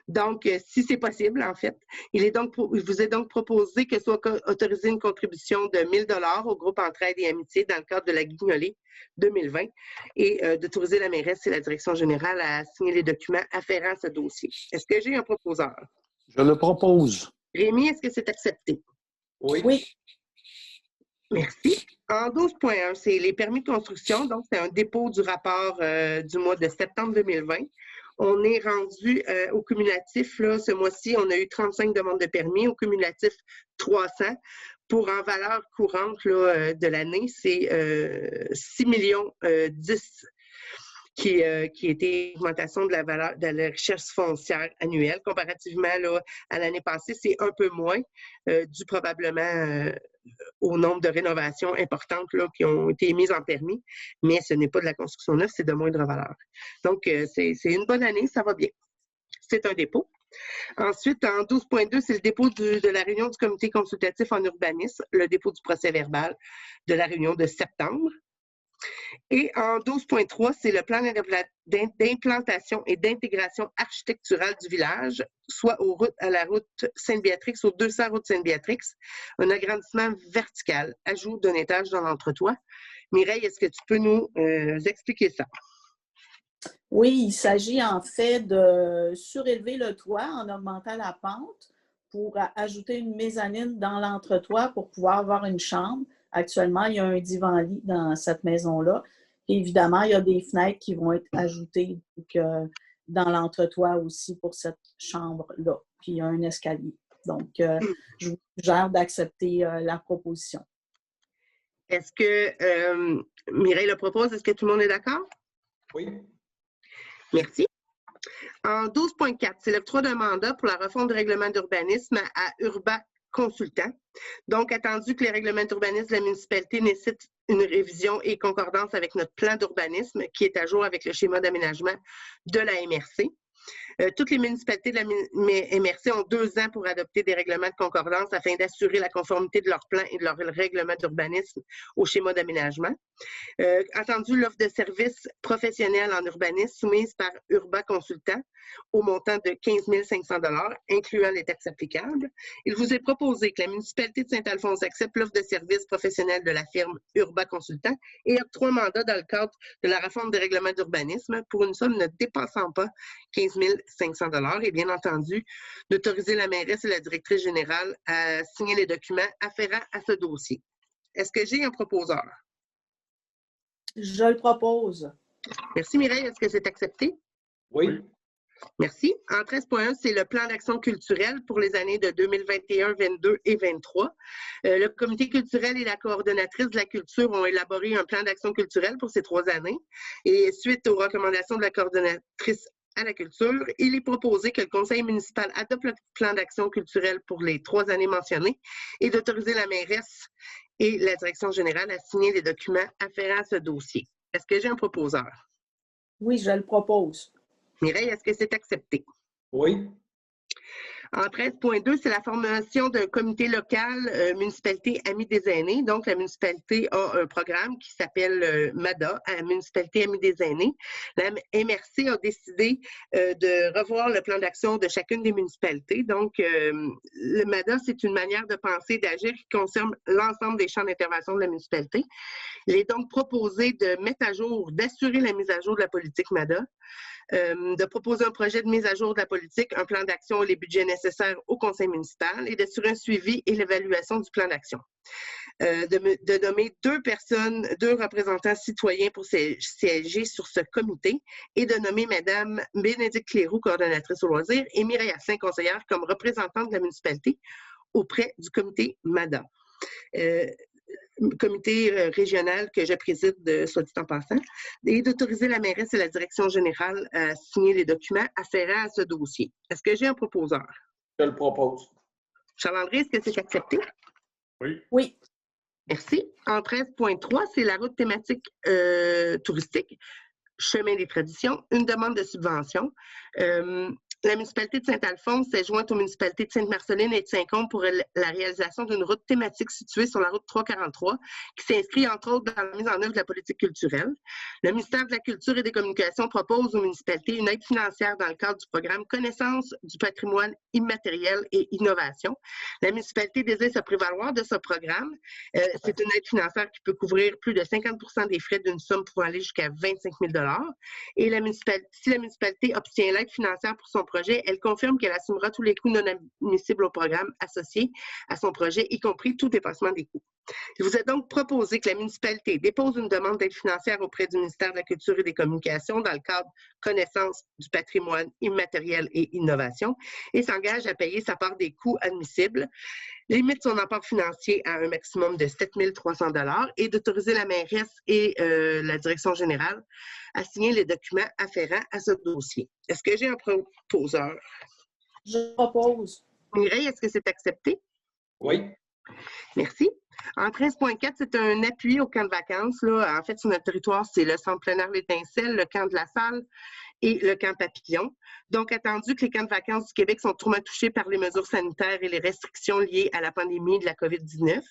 Donc, si c'est possible, en fait. Il vous est donc proposé que soit autorisée une contribution de 1 000 $ au groupe Entraide et Amitié dans le cadre de la Guignolée 2020 et d'autoriser la mairesse et la direction générale à signer les documents afférents à ce dossier. Est-ce que j'ai un proposeur? Je le propose. Rémi, est-ce que c'est accepté? Oui. Oui. Merci. En 12.1, c'est les permis de construction. Donc, c'est un dépôt du rapport du mois de septembre 2020. On est rendu au cumulatif. Là, ce mois-ci, on a eu 35 demandes de permis. Au cumulatif, 300. Pour en valeur courante là, de l'année, c'est 6 millions 10 qui était augmentation de la valeur de la richesse foncière annuelle. Comparativement là, à l'année passée, c'est un peu moins, dû probablement au nombre de rénovations importantes là, qui ont été mises en permis, mais ce n'est pas de la construction neuve, c'est de moindre valeur. Donc, c'est une bonne année, ça va bien. C'est un dépôt. Ensuite, en 12.2, c'est le dépôt de la réunion du comité consultatif en urbanisme, le dépôt du procès-verbal de la réunion de septembre. Et en 12.3, c'est le plan d'implantation et d'intégration architecturale du village, soit à la route Sainte-Béatrix, aux 200 routes Sainte-Béatrix, un agrandissement vertical, ajout d'un étage dans l'entretoit. Mireille, est-ce que tu peux nous expliquer ça? Oui, il s'agit en fait de surélever le toit en augmentant la pente pour ajouter une mezzanine dans l'entretoit pour pouvoir avoir une chambre. Actuellement, il y a un divan-lit dans cette maison-là. Et évidemment, il y a des fenêtres qui vont être ajoutées dans l'entretoit aussi pour cette chambre-là. Puis il y a un escalier. Donc, je vous suggère d'accepter la proposition. Est-ce que Mireille le propose? Est-ce que tout le monde est d'accord? Oui. Merci. En 12.4, c'est l'octroi d'un mandat pour la refonte du règlement d'urbanisme à Urba Consultant. Donc, attendu que les règlements d'urbanisme de la municipalité nécessitent une révision et concordance avec notre plan d'urbanisme qui est à jour avec le schéma d'aménagement de la MRC. Toutes les municipalités de la MRC ont 2 ans pour adopter des règlements de concordance afin d'assurer la conformité de leur plan et de leur règlement d'urbanisme au schéma d'aménagement. Entendu, l'offre de services professionnels en urbanisme soumise par Urba Consultant au montant de 15 500 $, incluant les taxes applicables. Il vous est proposé que la municipalité de Saint-Alphonse accepte l'offre de services professionnels de la firme Urba Consultant et octroie un mandat dans le cadre de la réforme des règlements d'urbanisme pour une somme ne dépassant pas 15 500 $ et bien entendu, d'autoriser la mairesse et la directrice générale à signer les documents afférents à ce dossier. Est-ce que j'ai un proposeur? Je le propose. Merci Mireille. Est-ce que c'est accepté? Oui. Merci. En 13.1, c'est le plan d'action culturelle pour les années de 2021, 2022 et 2023. Le comité culturel et la coordonnatrice de la culture ont élaboré un plan d'action culturelle pour ces 3 années. Et suite aux recommandations de la coordonnatrice à la culture, il est proposé que le conseil municipal adopte le plan d'action culturelle pour les 3 années mentionnées et d'autoriser la mairesse et la direction générale à signer les documents afférents à ce dossier. Est-ce que j'ai un proposeur? Oui, je le propose. Mireille, est-ce que c'est accepté? Oui. En 13.2, c'est la formation d'un comité local municipalité Amis des aînés. Donc, la municipalité a un programme qui s'appelle MADA, Municipalité Amis des aînés. La MRC a décidé de revoir le plan d'action de chacune des municipalités. Donc, le MADA, c'est une manière de penser et d'agir qui concerne l'ensemble des champs d'intervention de la municipalité. Il est donc proposé de mettre à jour, d'assurer la mise à jour de la politique MADA, de proposer un projet de mise à jour de la politique, un plan d'action et les budgets nécessaires au conseil municipal et d'assurer un suivi et l'évaluation du plan d'action. De nommer 2 personnes, 2 représentants citoyens pour siéger sur ce comité et de nommer Mme Bénédicte Cléroux, coordonnatrice au loisir, et Mireille Asselin, conseillère, comme représentante de la municipalité auprès du comité MADA. Comité régional que je préside, soit dit en passant, et d'autoriser la mairesse et la direction générale à signer les documents afférents à ce dossier. Est-ce que j'ai un proposeur? Je le propose. Charles-André, est-ce que c'est accepté? Oui. Oui. Merci. En 13.3, c'est la route thématique touristique, chemin des traditions, une demande de subvention. La municipalité de Saint-Alphonse s'est jointe aux municipalités de Sainte-Marceline et de Saint-Côme pour la réalisation d'une route thématique située sur la route 343 qui s'inscrit entre autres dans la mise en œuvre de la politique culturelle. Le ministère de la Culture et des Communications propose aux municipalités une aide financière dans le cadre du programme Connaissance du patrimoine immatériel et innovation. La municipalité désire se prévaloir de ce programme. C'est une aide financière qui peut couvrir plus de 50% des frais d'une somme pouvant aller jusqu'à 25 000 $. Et si la municipalité obtient l'aide financière pour son projet, elle confirme qu'elle assumera tous les coûts non admissibles au programme associé à son projet, y compris tout dépassement des coûts. Il vous est donc proposé que la municipalité dépose une demande d'aide financière auprès du ministère de la Culture et des Communications dans le cadre Connaissance du patrimoine immatériel et innovation et s'engage à payer sa part des coûts admissibles, limite son apport financier à un maximum de 7 300 $ et d'autoriser la mairesse et la direction générale à signer les documents afférents à ce dossier. Est-ce que j'ai un proposeur? Je propose. Mireille, est-ce que c'est accepté? Oui. Merci. En 13.4, c'est un appui au camp de vacances. Là. En fait, sur notre territoire, c'est le centre plein air L'Étincelle, le camp de la Salle et le camp Papillon. Donc, attendu que les camps de vacances du Québec sont trop touchés par les mesures sanitaires et les restrictions liées à la pandémie de la COVID-19.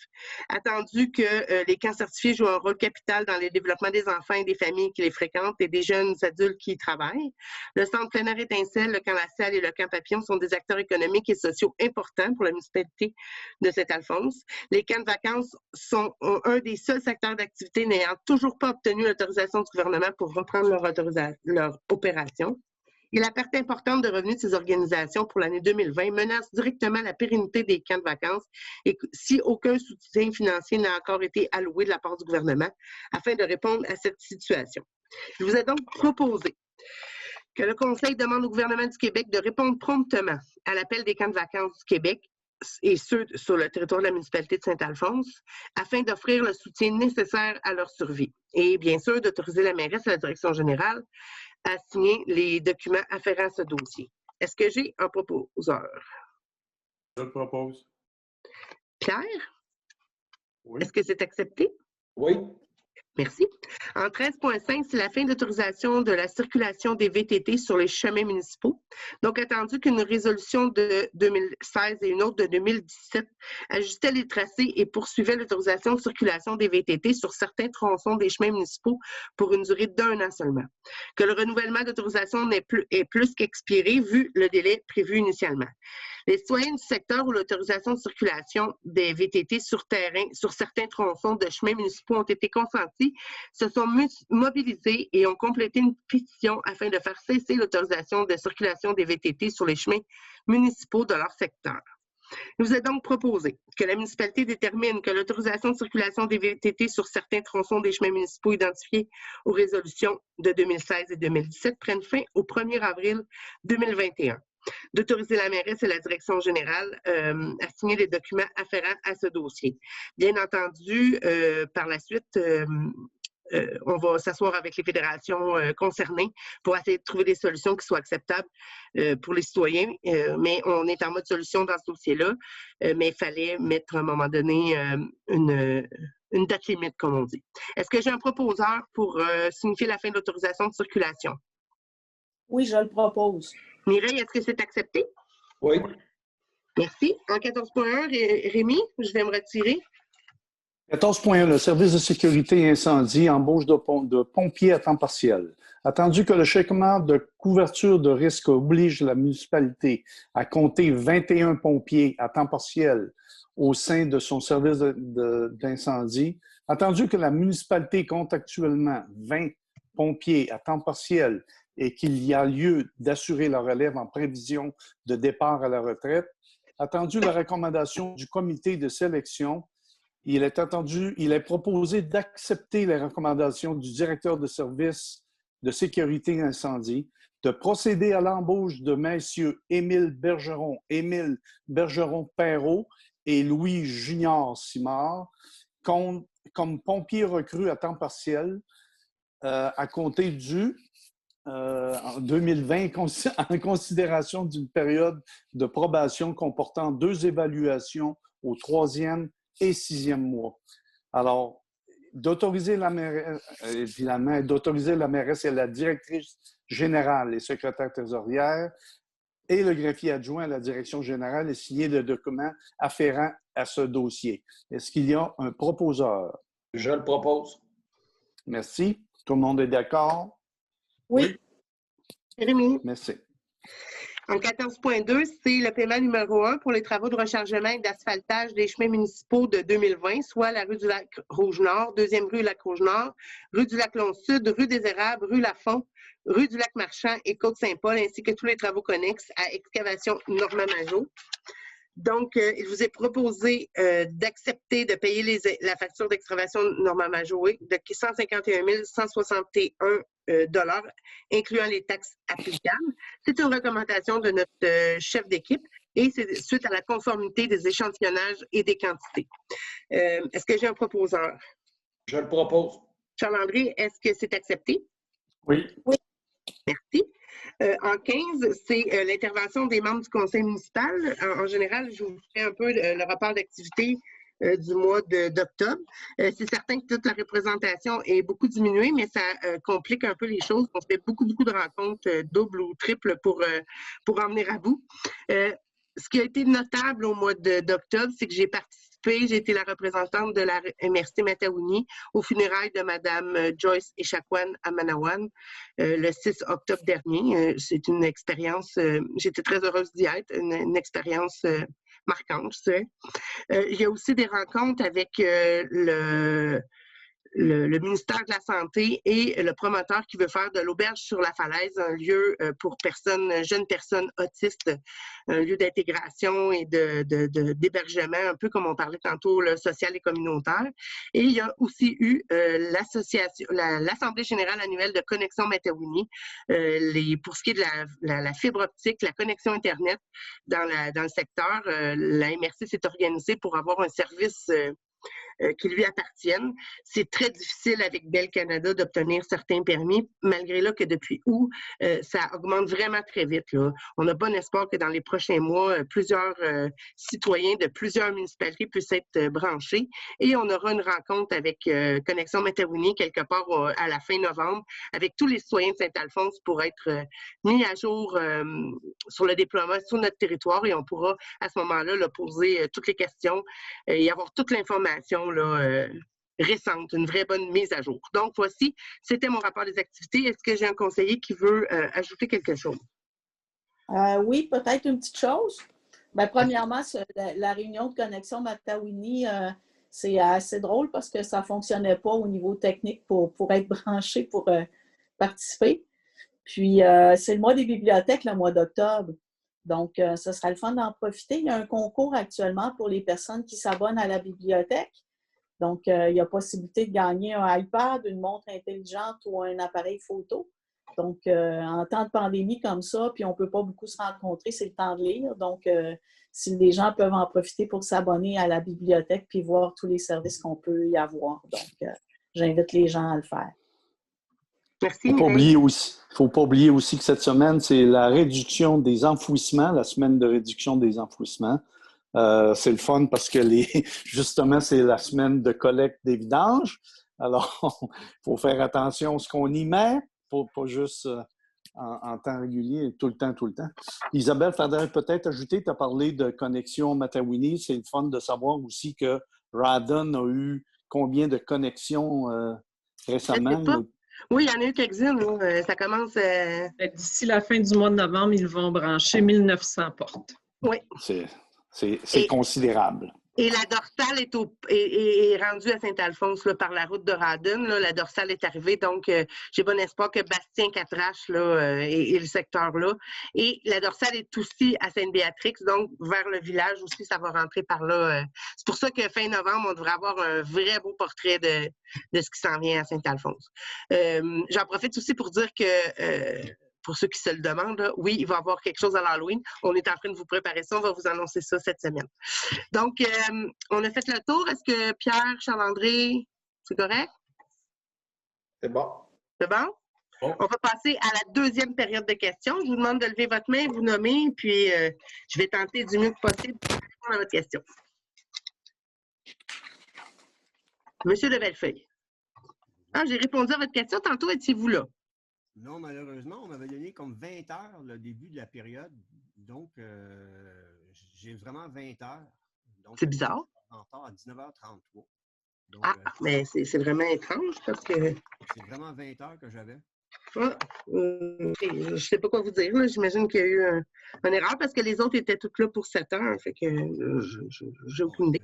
Attendu que les camps certifiés jouent un rôle capital dans le développement des enfants et des familles qui les fréquentent et des jeunes adultes qui y travaillent. Le centre plein air Étincelle, le camp La Salle et le camp Papillon sont des acteurs économiques et sociaux importants pour la municipalité de Saint-Alphonse. Les camps de vacances sont un des seuls secteurs d'activité n'ayant toujours pas obtenu l'autorisation du gouvernement pour reprendre leur opération. Et la perte importante de revenus de ces organisations pour l'année 2020 menace directement la pérennité des camps de vacances et si aucun soutien financier n'a encore été alloué de la part du gouvernement afin de répondre à cette situation. Je vous ai donc proposé que le Conseil demande au gouvernement du Québec de répondre promptement à l'appel des camps de vacances du Québec et ceux sur le territoire de la municipalité de Saint-Alphonse, afin d'offrir le soutien nécessaire à leur survie. Et bien sûr, d'autoriser la mairesse et la direction générale à signer les documents afférents à ce dossier. Est-ce que j'ai un proposeur? Je le propose. Pierre? Oui. Est-ce que c'est accepté? Oui. Merci. En 13.5, c'est la fin d'autorisation de la circulation des VTT sur les chemins municipaux. Donc, attendu qu'une résolution de 2016 et une autre de 2017 ajustaient les tracés et poursuivaient l'autorisation de circulation des VTT sur certains tronçons des chemins municipaux pour une durée d'1 an seulement. Que le renouvellement d'autorisation est plus qu'expiré vu le délai prévu initialement. Les citoyens du secteur où l'autorisation de circulation des VTT sur terrain, sur certains tronçons de chemins municipaux ont été consentis, se sont mobilisés et ont complété une pétition afin de faire cesser l'autorisation de circulation des VTT sur les chemins municipaux de leur secteur. Il nous est donc proposé que la municipalité détermine que l'autorisation de circulation des VTT sur certains tronçons des chemins municipaux identifiés aux résolutions de 2016 et 2017 prenne fin au 1er avril 2021. D'autoriser la mairesse et la direction générale à signer les documents afférents à ce dossier. Bien entendu, par la suite, on va s'asseoir avec les fédérations concernées pour essayer de trouver des solutions qui soient acceptables pour les citoyens. Mais on est en mode solution dans ce dossier-là, mais il fallait mettre à un moment donné une date limite, comme on dit. Est-ce que j'ai un proposeur pour signifier la fin de l'autorisation de circulation? Oui, je le propose. Mireille, est-ce que c'est accepté? Oui. Merci. En 14.1, Rémi, je vais me retirer. 14.1, le service de sécurité incendie, embauche de pompiers à temps partiel. Attendu que le schéma de couverture de risque oblige la municipalité à compter 21 pompiers à temps partiel au sein de son service d'incendie, attendu que la municipalité compte actuellement 20 pompiers à temps partiel et qu'il y a lieu d'assurer la relève en prévision de départ à la retraite, attendu la recommandation du comité de sélection, il est proposé d'accepter les recommandations du directeur de service de sécurité incendie, de procéder à l'embauche de messieurs Émile Bergeron-Perrault et Louis Junior Simard comme pompiers recrues à temps partiel à compter en 2020 en considération d'une période de probation comportant 2 évaluations au 3e et 6e mois. Alors, d'autoriser la mairesse et la directrice générale et secrétaire trésorière et le greffier adjoint à la direction générale et signer le document afférent à ce dossier. Est-ce qu'il y a un proposeur? Je le propose. Merci. Tout le monde est d'accord? Oui. Rémi. Merci. En 14.2, c'est le paiement numéro 1 pour les travaux de rechargement et d'asphaltage des chemins municipaux de 2020, soit la rue du Lac-Rouge-Nord, 2e rue Lac-Rouge-Nord, rue du Lac-Long-Sud, rue des Érables, rue Lafont, rue du Lac-Marchand et Côte-Saint-Paul, ainsi que tous les travaux connexes à excavation Normand-Majot. Donc, il vous est proposé d'accepter de payer la facture d'excavation Normand-Majot de 151 161 incluant les taxes applicables. C'est une recommandation de notre chef d'équipe et c'est suite à la conformité des échantillonnages et des quantités. Est-ce que j'ai un proposeur? Je le propose. Charles-André, est-ce que c'est accepté? Oui. Oui. Merci. En 15, c'est l'intervention des membres du conseil municipal. En général, je vous fais un peu le rapport d'activité du mois d'octobre. C'est certain que toute la représentation est beaucoup diminuée, mais ça complique un peu les choses. On fait beaucoup de rencontres doubles ou triples pour en venir à bout. Ce qui a été notable au mois d'octobre, c'est que j'ai été la représentante de la MRC Mataouni aux funérailles de Mme Joyce Echaquan à Manawan le 6 octobre dernier. C'est une expérience, j'étais très heureuse d'y être, une expérience marquante, je dirais. Il y a aussi des rencontres avec le ministère de la Santé et le promoteur qui veut faire de l'Auberge sur la Falaise un lieu pour jeunes personnes autistes, un lieu d'intégration et d'hébergement, un peu comme on parlait tantôt, le social et communautaire. Et il y a aussi eu l'Assemblée générale annuelle de Connexion Mataouni, pour ce qui est de la fibre optique, la connexion Internet dans le secteur. La MRC s'est organisée pour avoir un service qui lui appartiennent. C'est très difficile avec Bell Canada d'obtenir certains permis, malgré là que depuis août, ça augmente vraiment très vite. Là. On a bon espoir que dans les prochains mois, plusieurs citoyens de plusieurs municipalités puissent être branchés et on aura une rencontre avec Connexion Mataouni quelque part à la fin novembre avec tous les citoyens de Saint-Alphonse pour être mis à jour sur le déploiement sur notre territoire et on pourra à ce moment-là poser toutes les questions et avoir toute l'information récente, une vraie bonne mise à jour. Donc, voici, c'était mon rapport des activités. Est-ce que j'ai un conseiller qui veut ajouter quelque chose? Oui, peut-être une petite chose. Bien, premièrement, la réunion de connexion Mataouni, c'est assez drôle parce que ça ne fonctionnait pas au niveau technique pour être branché pour participer. Puis, c'est le mois des bibliothèques, le mois d'octobre. Donc, ce sera le fun d'en profiter. Il y a un concours actuellement pour les personnes qui s'abonnent à la bibliothèque. Donc, il y a possibilité de gagner un iPad, une montre intelligente ou un appareil photo. Donc, en temps de pandémie comme ça, puis on ne peut pas beaucoup se rencontrer, c'est le temps de lire. Donc, si les gens peuvent en profiter pour s'abonner à la bibliothèque puis voir tous les services qu'on peut y avoir. Donc, j'invite les gens à le faire. Merci, Il ne Mireille. faut pas oublier aussi que cette semaine, c'est la réduction des enfouissements, la semaine de réduction des enfouissements. C'est le fun parce que justement, c'est la semaine de collecte des vidanges. Alors, il faut faire attention à ce qu'on y met, pas juste en temps régulier, tout le temps. Isabelle, faudrait peut-être ajouter, tu as parlé de connexion Matawini. C'est le fun de savoir aussi que Radon a eu combien de connexions récemment. Je sais pas. Oui, il y en a eu quelques-unes. Ça commence... D'ici la fin du mois de novembre, ils vont brancher 1900 portes. Oui. C'est considérable. Et la dorsale est rendue à Saint-Alphonse là, par la route de Radon. Là, la dorsale est arrivée, donc j'ai bon espoir que Bastien-Catrache et le secteur-là. Et la dorsale est aussi à Sainte-Béatrix, donc vers le village aussi, ça va rentrer par là. C'est pour ça que fin novembre, on devrait avoir un vrai beau portrait de ce qui s'en vient à Saint-Alphonse. J'en profite aussi pour dire que... pour ceux qui se le demandent, là, oui, il va y avoir quelque chose à l'Halloween. On est en train de vous préparer ça. On va vous annoncer ça cette semaine. Donc, on a fait le tour. Est-ce que Pierre, Charles-André, c'est correct? C'est bon. C'est bon? Bon. On va passer à la deuxième période de questions. Je vous demande de lever votre main, vous nommer, puis je vais tenter du mieux possible de répondre à votre question. Monsieur de Bellefeuille. Ah, j'ai répondu à votre question. Tantôt, étiez-vous là? Non, malheureusement, on m'avait donné comme 20 heures le début de la période. Donc, j'ai vraiment 20 heures. C'est bizarre. En retard à 19h33. Donc, mais c'est vraiment étrange parce que... C'est vraiment 20 heures que j'avais. Je ne sais pas quoi vous dire. J'imagine qu'il y a eu une erreur parce que les autres étaient toutes là pour 7 heures. Fait que j'ai aucune idée.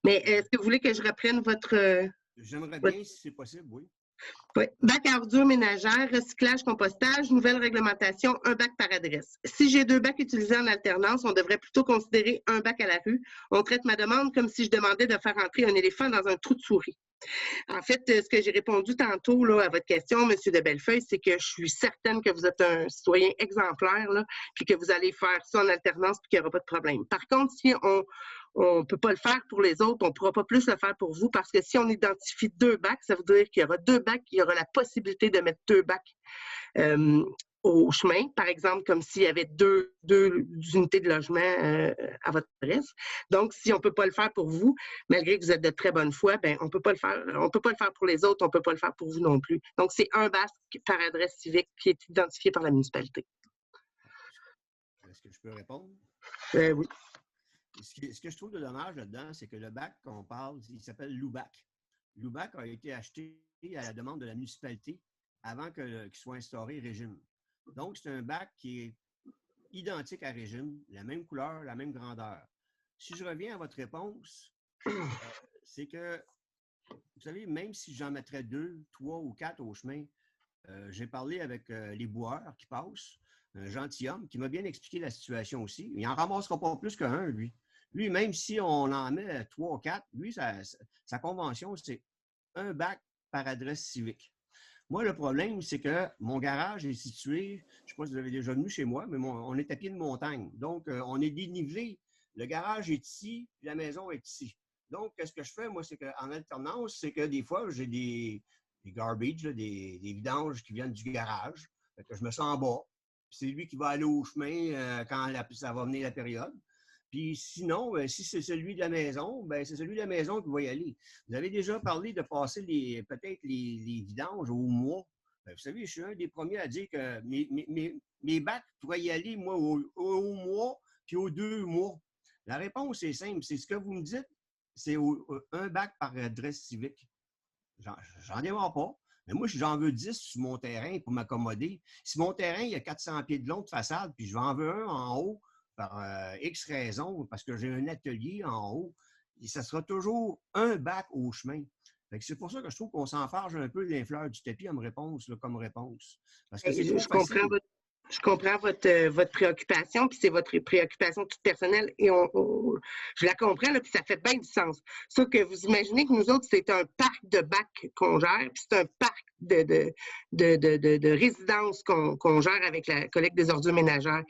Mais est-ce que vous voulez que je reprenne votre... J'aimerais bien, si c'est possible, oui. Oui. Bac à ordures ménagères, recyclage, compostage, nouvelle réglementation, un bac par adresse. Si j'ai 2 bacs utilisés en alternance, on devrait plutôt considérer un bac à la rue. On traite ma demande comme si je demandais de faire entrer un éléphant dans un trou de souris. En fait, ce que j'ai répondu tantôt là, à votre question, M. de Bellefeuille, c'est que je suis certaine que vous êtes un citoyen exemplaire, là, puis que vous allez faire ça en alternance, puis qu'il n'y aura pas de problème. Par contre, si on ne peut pas le faire pour les autres, on ne pourra pas plus le faire pour vous, parce que si on identifie 2 bacs, ça veut dire qu'il y aura 2 bacs, il y aura la possibilité de mettre 2 bacs au chemin, par exemple, comme s'il y avait deux unités de logement à votre adresse. Donc, si on ne peut pas le faire pour vous, malgré que vous êtes de très bonne foi, ben, on ne peut pas le faire. On ne peut pas le faire pour les autres, on ne peut pas le faire pour vous non plus. Donc, c'est un bac par adresse civique qui est identifié par la municipalité. Est-ce que je peux répondre? Oui. Ce que je trouve de dommage là-dedans, c'est que le bac qu'on parle, il s'appelle Loubac. Loubac a été acheté à la demande de la municipalité avant qu'il soit instauré régime. Donc, c'est un bac qui est identique à régime, la même couleur, la même grandeur. Si je reviens à votre réponse, c'est que, vous savez, même si j'en mettrais 2, 3 ou 4 au chemin, j'ai parlé avec les boueurs qui passent, un gentilhomme qui m'a bien expliqué la situation aussi. Il n'en ramassera pas plus qu'un, lui. Lui, même si on en met 3 ou 4, lui, sa convention, c'est un bac par adresse civique. Moi, le problème, c'est que mon garage est situé, je ne sais pas si vous avez déjà venu chez moi, mais on est à pied de montagne. Donc, on est dénivelé. Le garage est ici, puis la maison est ici. Donc, ce que je fais, moi, c'est qu'en alternance, c'est que des fois, j'ai des garbage, là, des vidanges qui viennent du garage. Fait que je me sens en bas. C'est lui qui va aller au chemin quand ça va venir la période. Puis sinon, si c'est celui de la maison, ben c'est celui de la maison qui va y aller. Vous avez déjà parlé de passer peut-être les vidanges au mois. Ben, vous savez, je suis un des premiers à dire que mes bacs pourraient y aller, moi, au mois puis aux 2 mois. La réponse est simple. C'est ce que vous me dites, c'est un bac par adresse civique. J'en démarre pas. Mais moi, j'en veux 10 sur mon terrain pour m'accommoder. Si mon terrain, il y a 400 pieds de long de façade, puis je en veux un en haut, par X raisons, parce que j'ai un atelier en haut, et ça sera toujours un bac au chemin. C'est pour ça que je trouve qu'on s'enfarge un peu les fleurs du tapis comme réponse. Parce que c'est trop facile. Je comprends votre préoccupation, puis c'est votre préoccupation toute personnelle, et je la comprends, là, puis ça fait bien du sens. Sauf que vous imaginez que nous autres, c'est un parc de bacs qu'on gère, puis c'est un parc de résidences qu'on gère avec la collecte des ordures ménagères.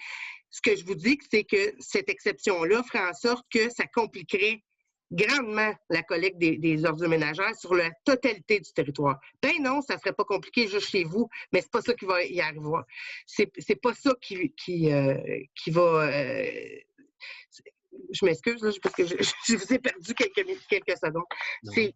Ce que je vous dis, c'est que cette exception-là ferait en sorte que ça compliquerait grandement la collecte des ordures ménagères sur la totalité du territoire. Ben non, ça ne serait pas compliqué juste chez vous, mais c'est pas ça qui va y arriver. C'est pas ça qui va... je m'excuse, là, parce que je vous ai perdu quelques secondes. C'est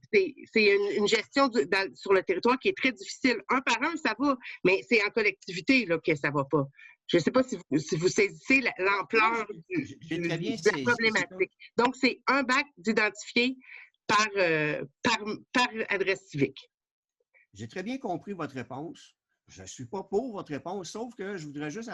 une gestion sur le territoire qui est très difficile. Un par un, ça va, mais c'est en collectivité là, que ça ne va pas. Je ne sais pas si vous saisissez l'ampleur de la problématique. Donc, c'est un bac d'identifié par adresse civique. J'ai très bien compris votre réponse. Je ne suis pas pour votre réponse, sauf que je voudrais juste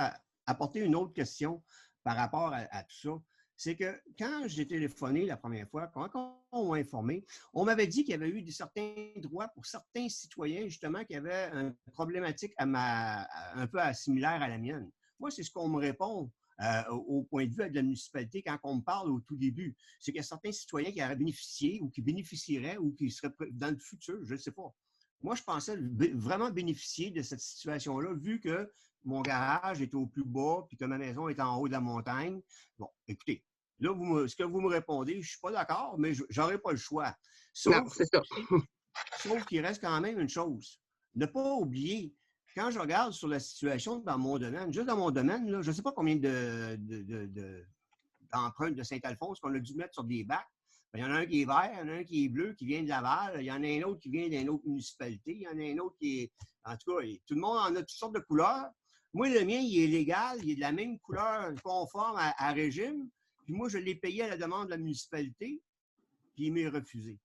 apporter une autre question par rapport à tout ça. C'est que quand j'ai téléphoné la première fois, quand on m'a informé, on m'avait dit qu'il y avait eu certains droits pour certains citoyens, justement, qui avaient une problématique un peu similaire à la mienne. Moi, c'est ce qu'on me répond au point de vue de la municipalité quand on me parle au tout début. C'est qu'il y a certains citoyens qui auraient bénéficié ou qui bénéficieraient ou qui seraient dans le futur, je ne sais pas. Moi, je pensais vraiment bénéficier de cette situation-là, vu que mon garage est au plus bas puis que ma maison est en haut de la montagne. Bon, écoutez, là, ce que vous me répondez, je ne suis pas d'accord, mais je n'aurai pas le choix. Non, c'est ça. Sauf qu'il reste quand même une chose. Ne pas oublier, quand je regarde sur la situation dans mon domaine, juste dans mon domaine, là, je ne sais pas combien d'empreintes de Saint-Alphonse qu'on a dû mettre sur des bacs. Il y en a un qui est vert, il y en a un qui est bleu, qui vient de Laval, il y en a un autre qui vient d'une autre municipalité, il y en a un autre qui est... En tout cas, tout le monde en a toutes sortes de couleurs. Moi, le mien, il est légal, il est de la même couleur conforme à régime. Puis moi, je l'ai payé à la demande de la municipalité, puis il m'est refusé.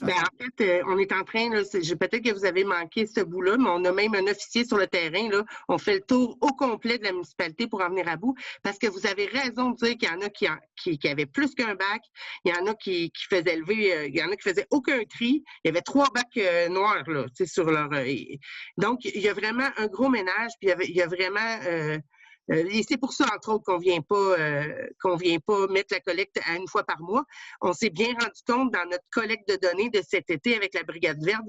Bien, en fait, on est en train, peut-être que vous avez manqué ce bout-là, mais on a même un officier sur le terrain. Là, on fait le tour au complet de la municipalité pour en venir à bout, parce que vous avez raison de dire qu'il y en a qui avaient plus qu'un bac, il y en a qui faisaient lever, il y en a qui faisaient aucun tri. Il y avait 3 bacs noirs là, sur leur... donc, il y a vraiment un gros ménage, puis il y a vraiment... et c'est pour ça, entre autres, qu'on ne vient pas mettre la collecte à une fois par mois. On s'est bien rendu compte dans notre collecte de données de cet été avec la Brigade verte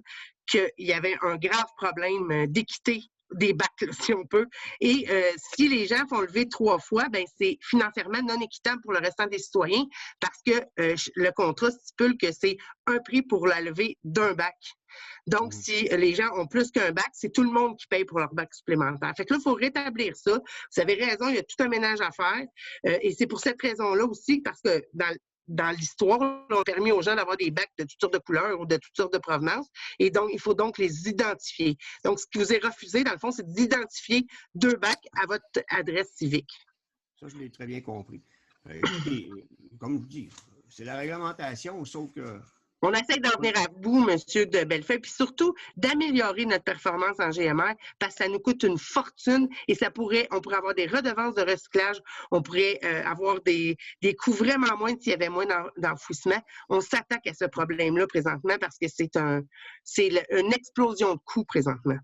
qu'il y avait un grave problème d'équité des bacs, là, si on peut. Et si les gens font lever 3 fois, ben c'est financièrement non équitable pour le restant des citoyens parce que le contrat stipule que c'est un prix pour la levée d'un bac. Donc, si les gens ont plus qu'un bac, c'est tout le monde qui paye pour leur bac supplémentaire. Fait que là, il faut rétablir ça. Vous avez raison, il y a tout un ménage à faire. Et c'est pour cette raison-là aussi, parce que dans l'histoire, on a permis aux gens d'avoir des bacs de toutes sortes de couleurs ou de toutes sortes de provenances. Et donc, il faut donc les identifier. Donc, ce qui vous est refusé, dans le fond, c'est d'identifier 2 bacs à votre adresse civique. Ça, je l'ai très bien compris. Comme je dis, c'est la réglementation, sauf que... On essaie d'en venir à bout, M. de Bellefeuille, puis surtout d'améliorer notre performance en GMR parce que ça nous coûte une fortune et on pourrait avoir des redevances de recyclage, on pourrait avoir des coûts vraiment moindres s'il y avait moins d'enfouissement. On s'attaque à ce problème-là présentement parce que c'est une explosion de coûts présentement.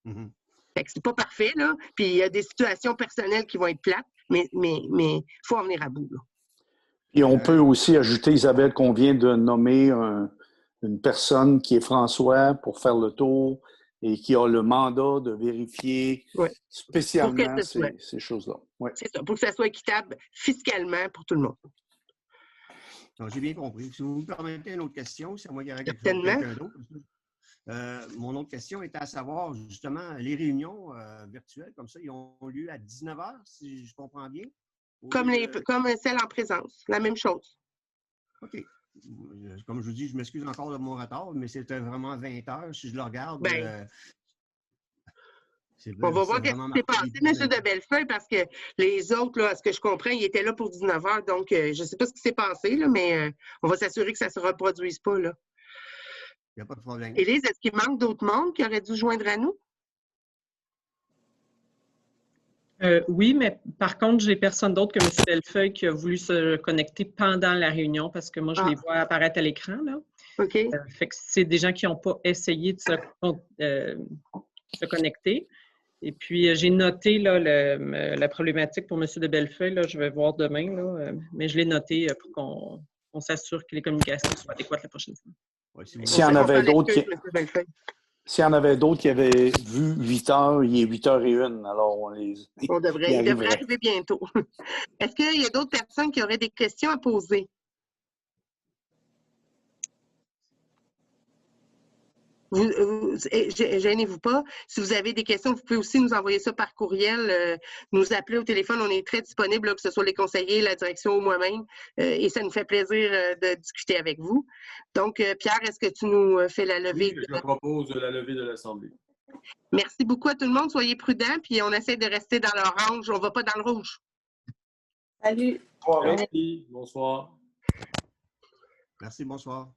Mm-hmm. Fait que c'est pas parfait, là, puis il y a des situations personnelles qui vont être plates, mais il faut en venir à bout, là. Et on peut aussi ajouter, Isabelle, qu'on vient de nommer une personne qui est François pour faire le tour et qui a le mandat de vérifier spécialement ces choses-là. Ouais. C'est ça, pour que ça soit équitable fiscalement pour tout le monde. J'ai bien compris. Si vous me permettez une autre question, c'est moi qui aurais quelqu'un d'autre. Mon autre question était à savoir, justement, les réunions virtuelles, comme ça, ils ont lieu à 19h, si je comprends bien. Comme celle en présence, la même chose. OK. Comme je vous dis, je m'excuse encore de mon retard, mais c'était vraiment 20 heures. Si je le regarde, on va voir ce qui s'est passé, M. de Bellefeuille, parce que les autres, là, à ce que je comprends, ils étaient là pour 19 heures. Donc, je ne sais pas ce qui s'est passé, là, mais on va s'assurer que ça ne se reproduise pas. Là. Il n'y a pas de problème. Élise, est-ce qu'il manque d'autres mondes qui auraient dû joindre à nous? Oui, mais par contre, j'ai personne d'autre que M. Bellefeuille qui a voulu se connecter pendant la réunion parce que moi, je les vois apparaître à l'écran. Là. OK. Fait que c'est des gens qui n'ont pas essayé de se connecter. Et puis, j'ai noté là, la problématique pour M. de Bellefeuille. Là, je vais voir demain, là, mais je l'ai noté pour qu'on s'assure que les communications soient adéquates la prochaine fois. Ouais, S'il y en avait d'autres S'il y en avait d'autres qui avaient vu 8 heures, il est 8h01. Alors, il devrait arriver bientôt. Est-ce qu'il y a d'autres personnes qui auraient des questions à poser? Gênez-vous pas. Si vous avez des questions, vous pouvez aussi nous envoyer ça par courriel, nous appeler au téléphone. On est très disponible, là, que ce soit les conseillers, la direction ou moi-même. Et ça nous fait plaisir de discuter avec vous. Donc, Pierre, est-ce que tu nous fais la levée? Oui, je propose la levée de l'Assemblée. Merci beaucoup à tout le monde. Soyez prudents, puis on essaie de rester dans l'orange. On ne va pas dans le rouge. Salut. Merci. Bonsoir. Merci, bonsoir.